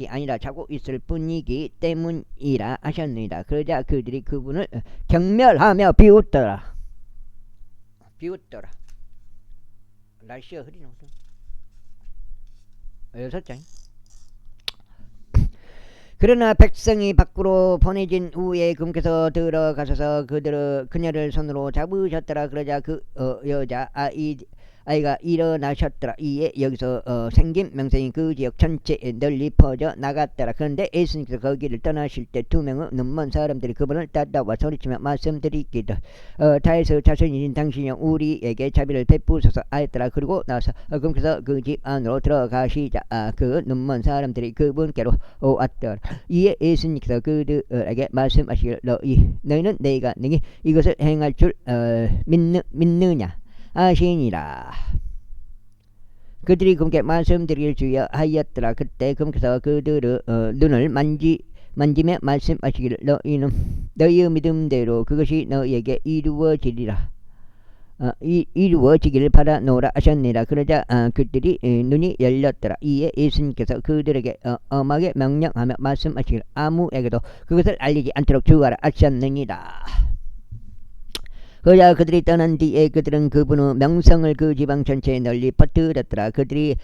아니라 자고 있을 뿐이기 때문이라 하셨느니라. 그러자 그들이 그분을 경멸하며 비웃더라. 날씨가 흐리노든 6장. 그러나 백성이 밖으로 보내진 후에 그분께서 들어가셔서 그녀를 손으로 잡으셨더라. 그러자 그 아이가 일어나셨더라. 이에 여기서 생긴 명성이 그 지역 전체에 널리 퍼져 나갔더라. 그런데 예수님께서 거기를 떠나실 때 2명의 눈먼 사람들이 그분을 따라와 소리치며 말씀드리기를 다에서 자손이신 당신이 우리에게 자비를 베푸소서 하였더라. 그리고 나서 그분께서 그 집 안으로 들어가시자 그 눈먼 사람들이 그분께로 왔더라. 이에 예수님께서 그들에게 말씀하시기를 너희는 내가 능히 이것을 행할 줄 믿느냐 하시니라. 그들이 그분께 말씀드리기를 주여 하였더라. 그때 그분께서 그들의 눈을 만지며 말씀하시기를 너희의 믿음대로 그것이 너희에게 이루어지기를 바라노라 하셨느니라. 그러자 그들이 눈이 열렸더라. 이에 예수님께서 그들에게 엄하게 명령하며 말씀하시기를 아무에게도 그것을 알리지 않도록 주의하라 하셨느니라. 그러자 그들이 떠난 뒤에 그들은 그분의 명성을 그 지방 전체에 널리 퍼뜨렸더라. 그들이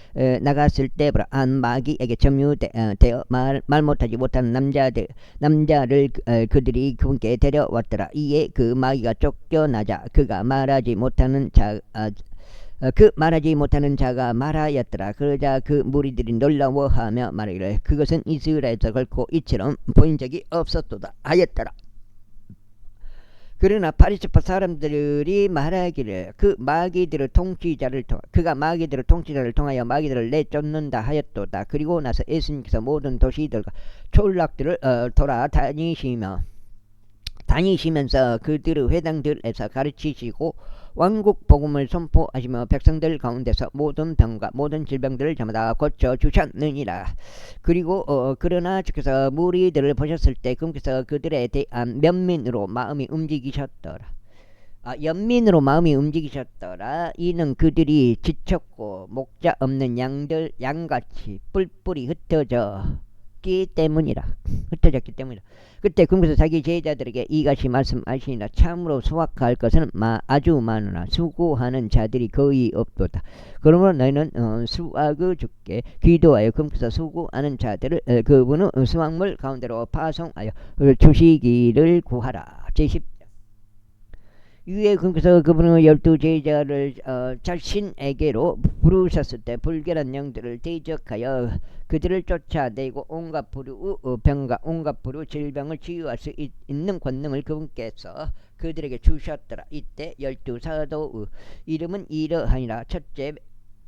나갔을 때 한 마귀에게 점유되어 말 못하지 못하는 남자를 그들이 그분께 데려왔더라. 이에 그 마귀가 쫓겨나자 그가 말하지 못하는 자가 말하였더라. 그러자 그 무리들이 놀라워하며 말하기를 그것은 이스라엘에서 결코 이처럼 보인 적이 없었도다 하였더라. 그러나 바리새파 사람들이 말하기를 그가 마귀들의 통치자를 통하여 마귀들을 내쫓는다 하였도다. 그리고 나서 예수님께서 모든 도시들과 촌락들을 다니시면서 그들의 회당들에서 가르치시고 왕국 복음을 선포하시며 백성들 가운데서 모든 병과 모든 질병들을 저마다 고쳐주셨느니라. 그리고 그러나 주께서 무리들을 보셨을 때 그분께서 그들에 대한 면민으로 마음이 움직이셨더라. 연민으로 마음이 움직이셨더라. 이는 그들이 지쳤고 목자 없는 양같이 뿔뿔이 흩어졌기 때문이라. 흩어졌기 때문이라. 그때 그러면서 자기 제자들에게 이같이 말씀하시니라. 참으로 수확할 것은 아주 많으나 수고하는 자들이 거의 없도다. 그러므로 너희는 수확을 주께 기도하여 그러면서 수고하는 자들을 그분은 수확물 가운데로 파송하여 주시기를 구하라. 제10 위에 그래서 그분은 12제자를 자신에게로 부르셨을 때 불결한 영들을 대적하여 그들을 쫓아내고 온갖 병과 온갖 질병을 치유할 수 있는 권능을 그분께서 그들에게 주셨더라. 이때 12사도의 이름은 이러하니라. 첫째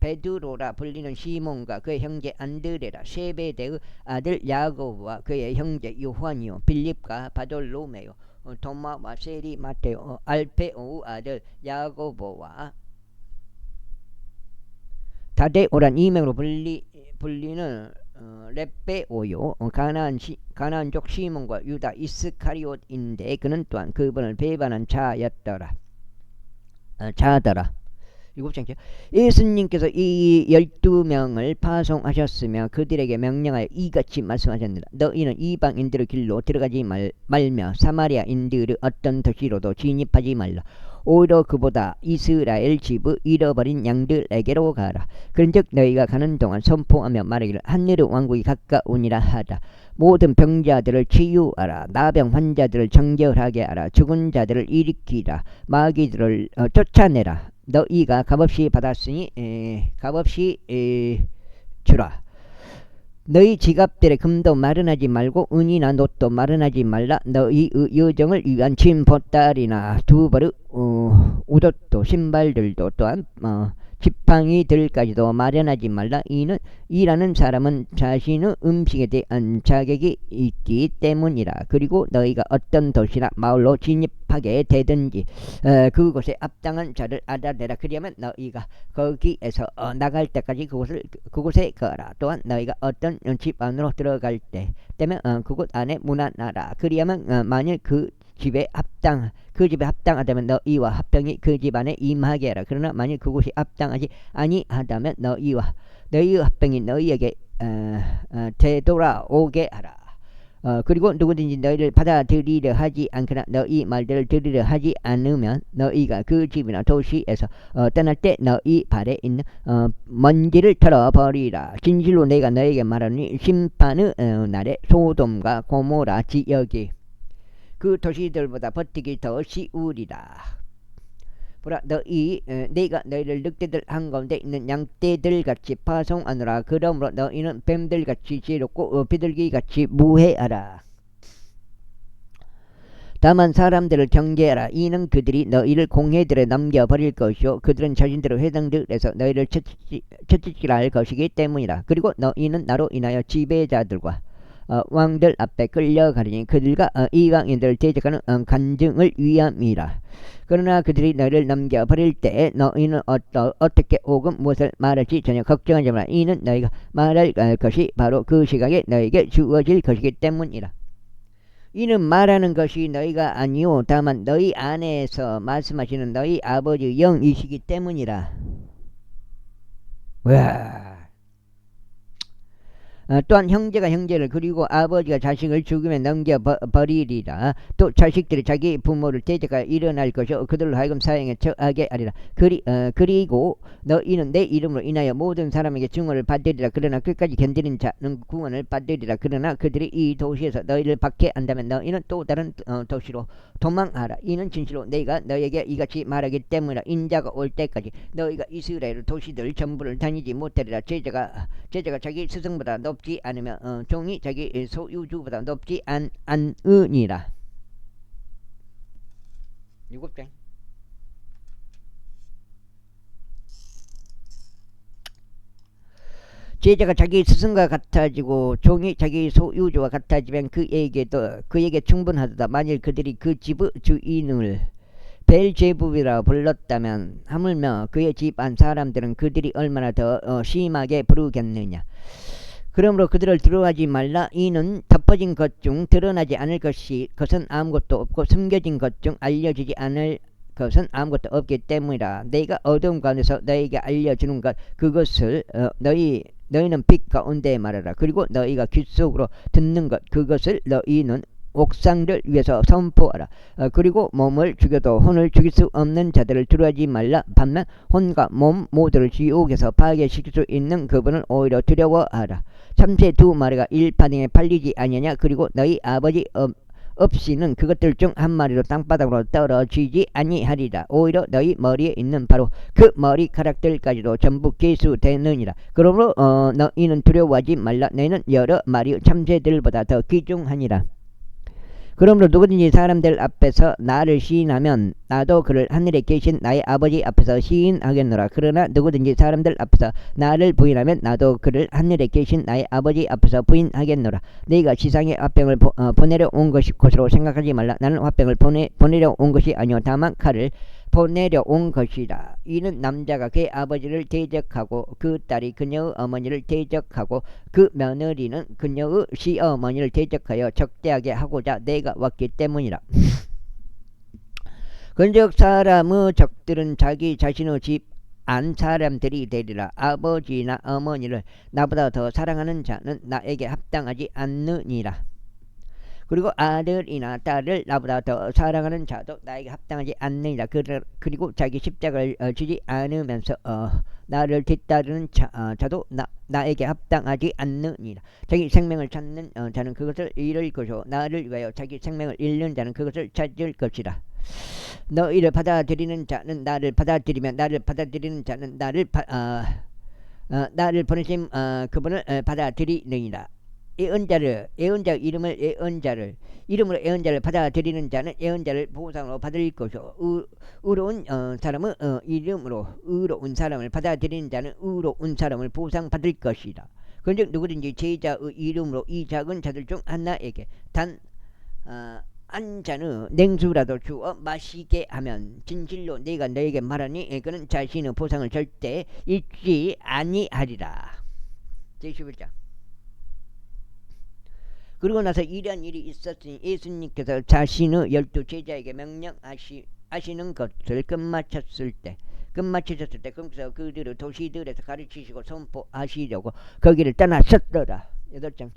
베드로라 불리는 시몬과 그의 형제 안드레라, 세베대의 아들 야고보와 그의 형제 요한이요, 빌립과 바돌로메요, 도마와 세리 마테오, 알페오의 아들 야고보와 다데오란 이명으로 불리는 렙베오요, 가나안족 시몬과 유다 이스카리옷인데 그는 또한 그분을 배반한 자더라. 7장째 예수님께서 이 12명을 파송하셨으며 그들에게 명령하여 이같이 말씀하셨느니라. 너희는 이방인들의 길로 들어가지 말며 사마리아인들의 어떤 도시로도 진입하지 말라. 오히려 그보다 이스라엘 집의 잃어버린 양들에게로 가라. 그런즉 너희가 가는 동안 선포하며 말하기를 하늘의 왕국이 가까우니라 하다. 모든 병자들을 치유하라. 나병 환자들을 정결하게 하라. 죽은 자들을 일으키라. 마귀들을 쫓아내라. 너희가 값없이 받았으니 값없이 주라. 너희 지갑들의 금도 마련하지 말고 은이나 놋도 마련하지 말라. 너희의 여정을 위한 짐 보따리나 두 벌의 웃옷도 신발들도 또한 지팡이들까지도 마련하지 말라. 이는 일하는 사람은 자신의 음식에 대한 자격이 있기 때문이라. 그리고 너희가 어떤 도시나 마을로 진입하게 되든지 그곳에 합당한 자를 알아내라. 그리하면 너희가 거기에서 나갈 때까지 그곳에 거라. 또한 너희가 어떤 집 안으로 들어갈 때 때면 그곳 안에 문안하라. 그리하면 만일 그 집에 합당하다면 너희와 합병이 그 집 안에 임하게 하라. 그러나 만일 그곳이 합당하지 아니하다면 너희의 합병이 너희에게 되돌아오게 하라. 그리고 누구든지 너희를 받아들이려 하지 않거나 너희 말들을 들으려 하지 않으면 너희가 그 집이나 도시에서 떠날 때 너희 발에 있는 먼지를 털어버리라. 진실로 내가 너희에게 말하노니 심판의 날에 소돔과 고모라 지역이 그 도시들보다 버티기 더 쉬우리라. 보라, 내가 너희를 늑대들 한가운데 있는 양떼들 같이 파송하노라. 그러므로 너희는 뱀들 같이 지혜롭고 비둘기 같이 무해하라. 다만 사람들을 경계하라. 이는 그들이 너희를 공회들에 넘겨버릴 것이요 그들은 자신들의 회당들에서 너희를 채찍질라 할 것이기 때문이라. 그리고 너희는 나로 인하여 지배자들과 왕들 앞에 끌려가리니 그들과 이방인들을 대적하는 간증을 위함이라. 그러나 그들이 너희를 넘겨버릴 때 너희는 어떻게 혹은 무엇을 말할지 전혀 걱정하지 마라. 이는 너희가 말할 것이 바로 그 시각에 너희에게 주어질 것이기 때문이라. 이는 말하는 것이 너희가 아니오 다만 너희 안에서 말씀하시는 너희 아버지 영이시기 때문이라. 와. 또한 형제가 형제를 그리고 아버지가 자식을 죽음에 넘겨버리리라. 또 자식들이 자기 부모를 대적하여 일어날 것이요 그들로 하여금 사형에 처하게 하리라. 그리고 너희는 내 이름으로 인하여 모든 사람에게 증오를 받으리라. 그러나 끝까지 견디는 자는 구원을 받으리라. 그러나 그들이 이 도시에서 너희를 박해한다면 너희는 또 다른 도시로 도망하라. 이는 진실로 내가 너희에게 이같이 말하기 때문이라. 인자가 올 때까지 너희가 이스라엘 도시들 전부를 다니지 못하리라. 제자가 자기 스승보다 높지 않으면 종이 자기 소유주보다 높지 않으니라. 7장 제자가 자기 스승과 같아지고 종이 자기 소유주와 같아지면 그에게 충분하도다. 만일 그들이 그 집의 주인을 벨제부비라 불렀다면 하물며 그의 집안 사람들은 그들이 얼마나 더 심하게 부르겠느냐. 그러므로 그들을 두려워하지 말라. 이는 덮어진 것 중 드러나지 않을 것은 아무것도 없고 숨겨진 것 중 알려지지 않을 것은 아무것도 없기 때문이라. 내가 어두움 가운데서 너희에게 알려주는 것 그것을 너희는 빛 가운데 말하라. 그리고 너희가 귀 속으로 듣는 것 그것을 너희는 옥상들 위해서 선포하라. 그리고 몸을 죽여도 혼을 죽일 수 없는 자들을 두려워하지 말라. 반면 혼과 몸 모두를 지옥에서 파괴시킬 수 있는 그분을 오히려 두려워하라. 참새 두 마리가 일파등에 팔리지 아니하냐. 그리고 너희 아버지 없이는 그것들 중 한 마리로 땅바닥으로 떨어지지 아니하리라. 오히려 너희 머리에 있는 바로 그 머리카락들까지도 전부 계수되느니라. 그러므로 너희는 두려워하지 말라. 너희는 여러 마리의 참새들보다 더 귀중하니라. 그러므로 누구든지 사람들 앞에서 나를 시인하면 나도 그를 하늘에 계신 나의 아버지 앞에서 시인하겠노라. 그러나 누구든지 사람들 앞에서 나를 부인하면 나도 그를 하늘에 계신 나의 아버지 앞에서 부인하겠노라. 너희가 세상에 화병을 보내려 온 것으로 생각하지 말라. 나는 화병을 보내려 온 것이 아니오 다만 칼을 보내려 온 것이라. 이는 남자가 그의 아버지를 대적하고 그 딸이 그녀의 어머니를 대적하고 그 며느리는 그녀의 시어머니를 대적하여 적대하게 하고자 내가 왔기 때문이라. 그런즉 사람의 적들은 자기 자신의 집 안 사람들이 되리라. 아버지나 어머니를 나보다 더 사랑하는 자는 나에게 합당하지 않느니라. 그리고 아들이나 딸을 나보다 더 사랑하는 자도 나에게 합당하지 않느니라. 그리고 자기 십자가를 지지 않으면서 나를 뒤따르는 자도 나에게 합당하지 않느니라. 자기 생명을 찾는 자는 그것을 잃을 것이요 나를 위하여 자기 생명을 잃는 자는 그것을 찾을 것이라. 너희를 받아들이는 자는 나를 받아들이며 나를 받아들이는 자는 나를 보내신 그분을 받아들이느니라. 예언자 이름으로 예언자를 받아들이는 자는 예언자를 보상으로 받을 것이요 의로운 사람은 이름으로 의로운 사람을 받아들이는 자는 의로운 사람을 보상받을 것이다. 그런즉 누구든지 제자의 이름으로 이 작은 자들 중 하나에게 단 한 잔의 냉수라도 주어 마시게 하면 진실로 내가 너에게 말하니 그는 자신의 보상을 절대 잊지 아니하리라. 제11장. 그리고 나서 이러한 일이 있었으니 예수님께서 자신의 12 제자에게 명령하시는 것을 끝마치셨을 때 그래서 그들을 도시들에서 가르치시고 선포하시려고 거기를 떠나셨더라. 8장.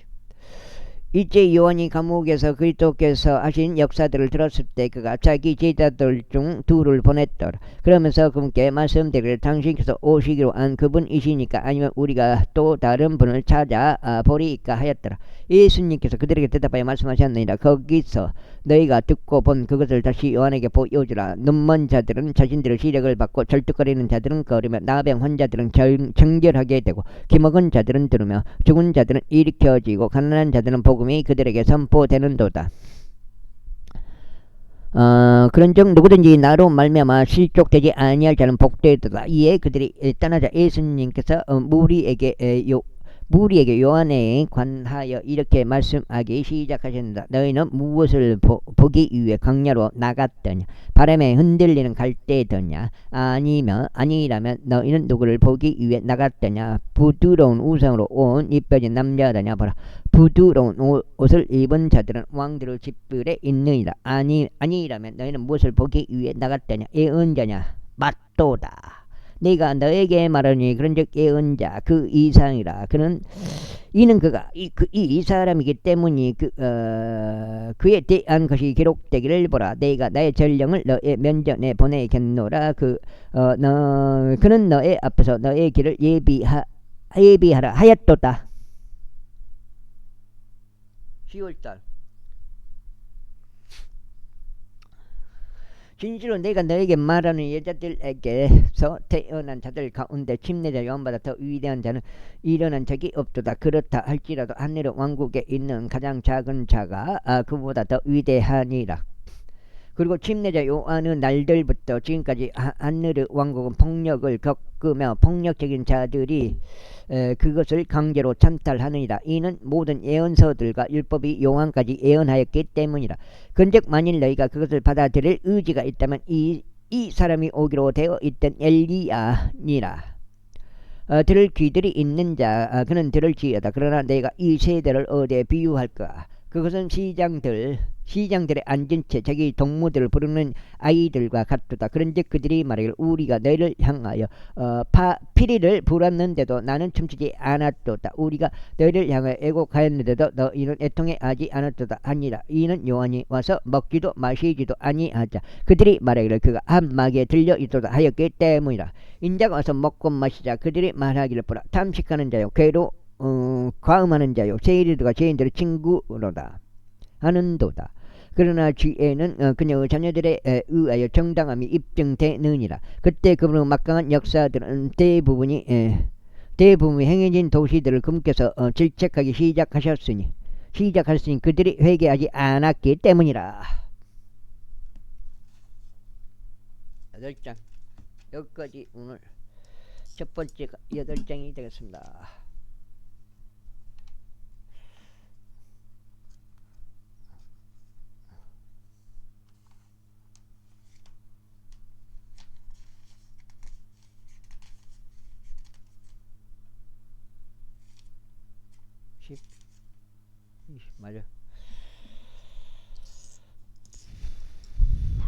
이제 요한이 감옥에서 그리스도께서 하신 역사들을 들었을 때 그가 자기 제자들 중 둘을 보냈더라. 그러면서 그분께 말씀드리기를 당신께서 오시기로 한 그분이시니까 아니면 우리가 또 다른 분을 찾아보리까 하였더라. 예수님께서 그들에게 대답하여 말씀하셨느니라. 거기서 너희가 듣고 본 그것을 다시 요한에게 보여주라. 눈먼 자들은 자신들의 시력을 받고 절뚝거리는 자들은 걸으며 나병 환자들은 정결하게 되고 기먹은 자들은 들으며 죽은 자들은 일으켜지고 가난한 자들은 복음이 그들에게 선포되는도다. 그런즉 누구든지 나로 말미암아 실족되지 아니할 자는 복되도다. 이에 그들이 떠나자 예수님께서 무리에게 요한에 관하여 이렇게 말씀하기 시작하셨다. 너희는 무엇을 보기 위해 광야로 나갔더냐? 바람에 흔들리는 갈대더냐? 아니라면 너희는 누구를 보기 위해 나갔더냐? 부드러운 우상으로 온 입혀진 남자더냐? 보라, 부드러운 옷을 입은 자들은 왕들의 집들에 있느니라. 아니라면 너희는 무엇을 보기 위해 나갔더냐? 예언자냐? 맞도다. 내가 너에게 말하니 그런즉 예언자 그 이상이라. 이는 그가 이 사람이기 때문이 그에 대한 것이 기록되기를 보라. 내가 나의 전령을 너의 면전에 보내겠노라. 그는 너의 앞에서 너의 길을 예비하라 하였도다. 10월달. 진실로 내가 너에게 말하는 여자들에게서 태어난 자들 가운데 침례자 요한보다 더 위대한 자는 일어난 적이 없도다. 그렇다 할지라도 하늘의 왕국에 있는 가장 작은 자가 그보다 더 위대하니라. 그리고 침례자 요한의 날들부터 지금까지 하늘의 왕국은 폭력을 겪으며 폭력적인 자들이 그것을 강제로 찬탈하느니라. 이는 모든 예언서들과 율법이 요한까지 예언하였기 때문이라. 근즉 만일 너희가 그것을 받아들일 의지가 있다면 이 사람이 오기로 되어 있던 엘리야니라. 들을 귀들이 있는 자 그는 들을지어다. 그러나 내가 이 세대를 어디에 비유할까? 그것은 시장들의 앉은 채 자기 동무들을 부르는 아이들과 같도다. 그런즉 그들이 말하기를 우리가 너희를 향하여 피리를 불었는데도 나는 춤추지 않았도다. 우리가 너희를 향하여 애곡하였는데도 너희는 애통해하지 않았도다 하니라. 이는 요한이 와서 먹지도 마시지도 아니하자 그들이 말하기를 그가 한마디에 들려 있도다 하였기 때문이라. 인자가 와서 먹고 마시자 그들이 말하기를 보라. 탐식하는 자요 괴로 과음하는 자요 세리들과 죄인들의 친구로다 하는도다. 그러나 주에는 그녀의 자녀들에 의하여 정당함이 입증되느니라. 그때 그분의 막강한 역사들은 대부분이 행해진 도시들을 그분께서 질책하기 시작하셨으니 그들이 회개하지 않았기 때문이라. 8장 여기까지 오늘 첫 번째가 8장이 되겠습니다. 맞아.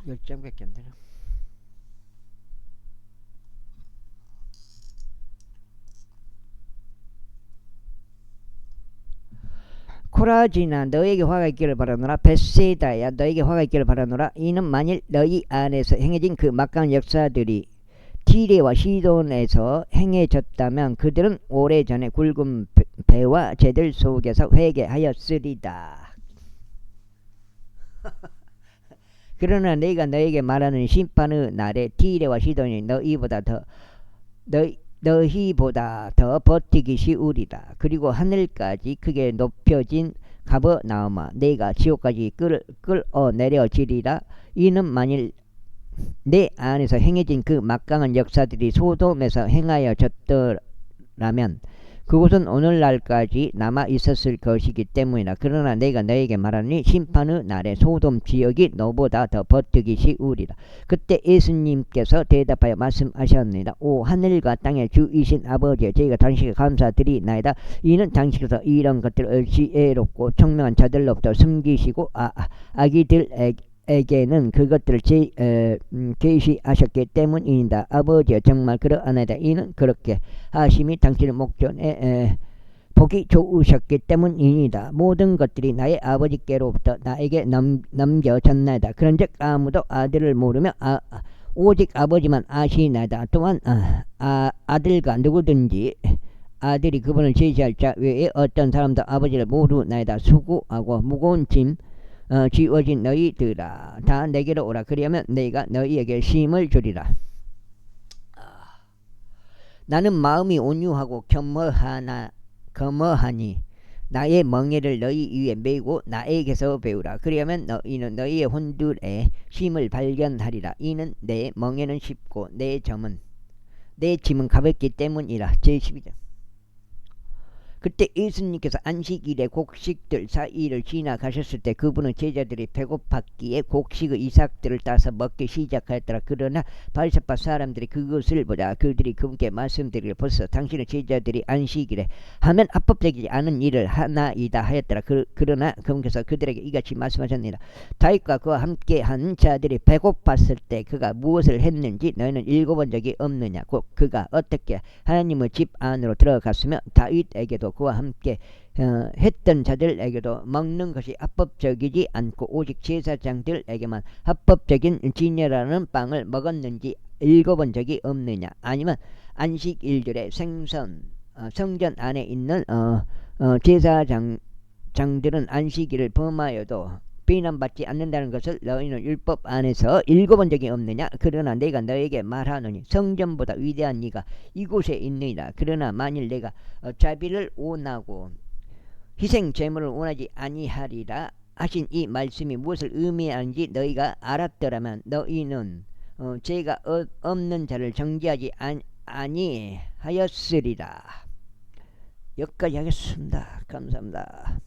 10장밖에 안 되나? 코라지나 너에게 화가 있기를 바라노라. 벳세다야 너에게 화가 있기를 바라노라. 이는 만일 너희 안에서 행해진 그 막강한 역사들이 티레와 시돈에서 행해졌다면 그들은 오래전에 굵은 배와 재들 속에서 회개하였으리다. 그러나 내가 너에게 말하는 심판의 날에 티레와 시돈이 너희보다 더 버티기 쉬우리다. 그리고 하늘까지 크게 높여진 가버나움아 내가 지옥까지 끌어 내려지리라. 이는 만일 내 안에서 행해진 그 막강한 역사들이 소돔에서 행하여졌더라면 그곳은 오늘날까지 남아 있었을 것이기 때문이다. 그러나 내가 너에게 말하니 심판의 날에 소돔 지역이 너보다 더 버티기 쉬우리라. 그때 예수님께서 대답하여 말씀하셨느니라. 오 하늘과 땅의 주이신 아버지여 저희가 당신께 감사드리나이다. 이는 당신께서 이런 것들을 지혜롭고 청명한 자들로부터 숨기시고 아기들에게는 그것들을 계시하셨기 때문이다. 아버지여 정말 그러하나이다. 이는 그렇게 하심이 당신의 목전에 보기 좋으셨기 때문이다. 모든 것들이 나의 아버지께로부터 나에게 넘겨졌나이다. 그런즉 아무도 아들을 모르며 오직 아버지만 아시나이다. 또한 아들과 누구든지 아들이 그분을 제시할 자 외에 어떤 사람도 아버지를 모르나이다. 수고하고 무거운 짐 지워진 너희들아 다 내게로 오라. 그리하면 내가 너희에게 쉼을 주리라. 나는 마음이 온유하고 겸허하니 나의 멍에를 너희 위에 메고 나에게서 배우라. 그리하면 너희는 너희의 혼들에 쉼을 발견하리라. 이는 내 멍에는 쉽고 내 짐은 가볍기 때문이라. 제12절. 그때 예수님께서 안식일에 곡식들 사이를 지나가셨을 때 그분의 제자들이 배고팠기에 곡식의 이삭들을 따서 먹기 시작하였더라. 그러나 바리새파 사람들이 그것을 보자 그들이 그분께 말씀드리기를 벌써 당신의 제자들이 안식일에 하면 합법되지 않은 일을 하나이다 하였더라. 그러나 그분께서 그들에게 이같이 말씀하셨느니라. 다윗과 그와 함께한 자들이 배고팠을 때 그가 무엇을 했는지 너희는 읽어본 적이 없느냐. 곧 그가 어떻게 하나님의 집 안으로 들어갔으며 다윗에게도 그와 함께 했던 자들에게도 먹는 것이 합법적이지 않고 오직 제사장들에게만 합법적인 진여라는 빵을 먹었는지 읽어본 적이 없느냐. 아니면 안식일들의 성전 안에 있는 제사장들은 안식일을 범하여도 비난받지 않는다는 것을 너희는 율법 안에서 읽어본 적이 없느냐. 그러나 내가 너에게 말하노니 성전보다 위대한 이가 이곳에 있느니라. 그러나 만일 내가 자비를 원하고 희생 제물을 원하지 아니하리라 하신 이 말씀이 무엇을 의미하는지 너희가 알았더라면 너희는 죄가 없는 자를 정죄하지 아니하였으리라. 여기까지 하겠습니다. 감사합니다.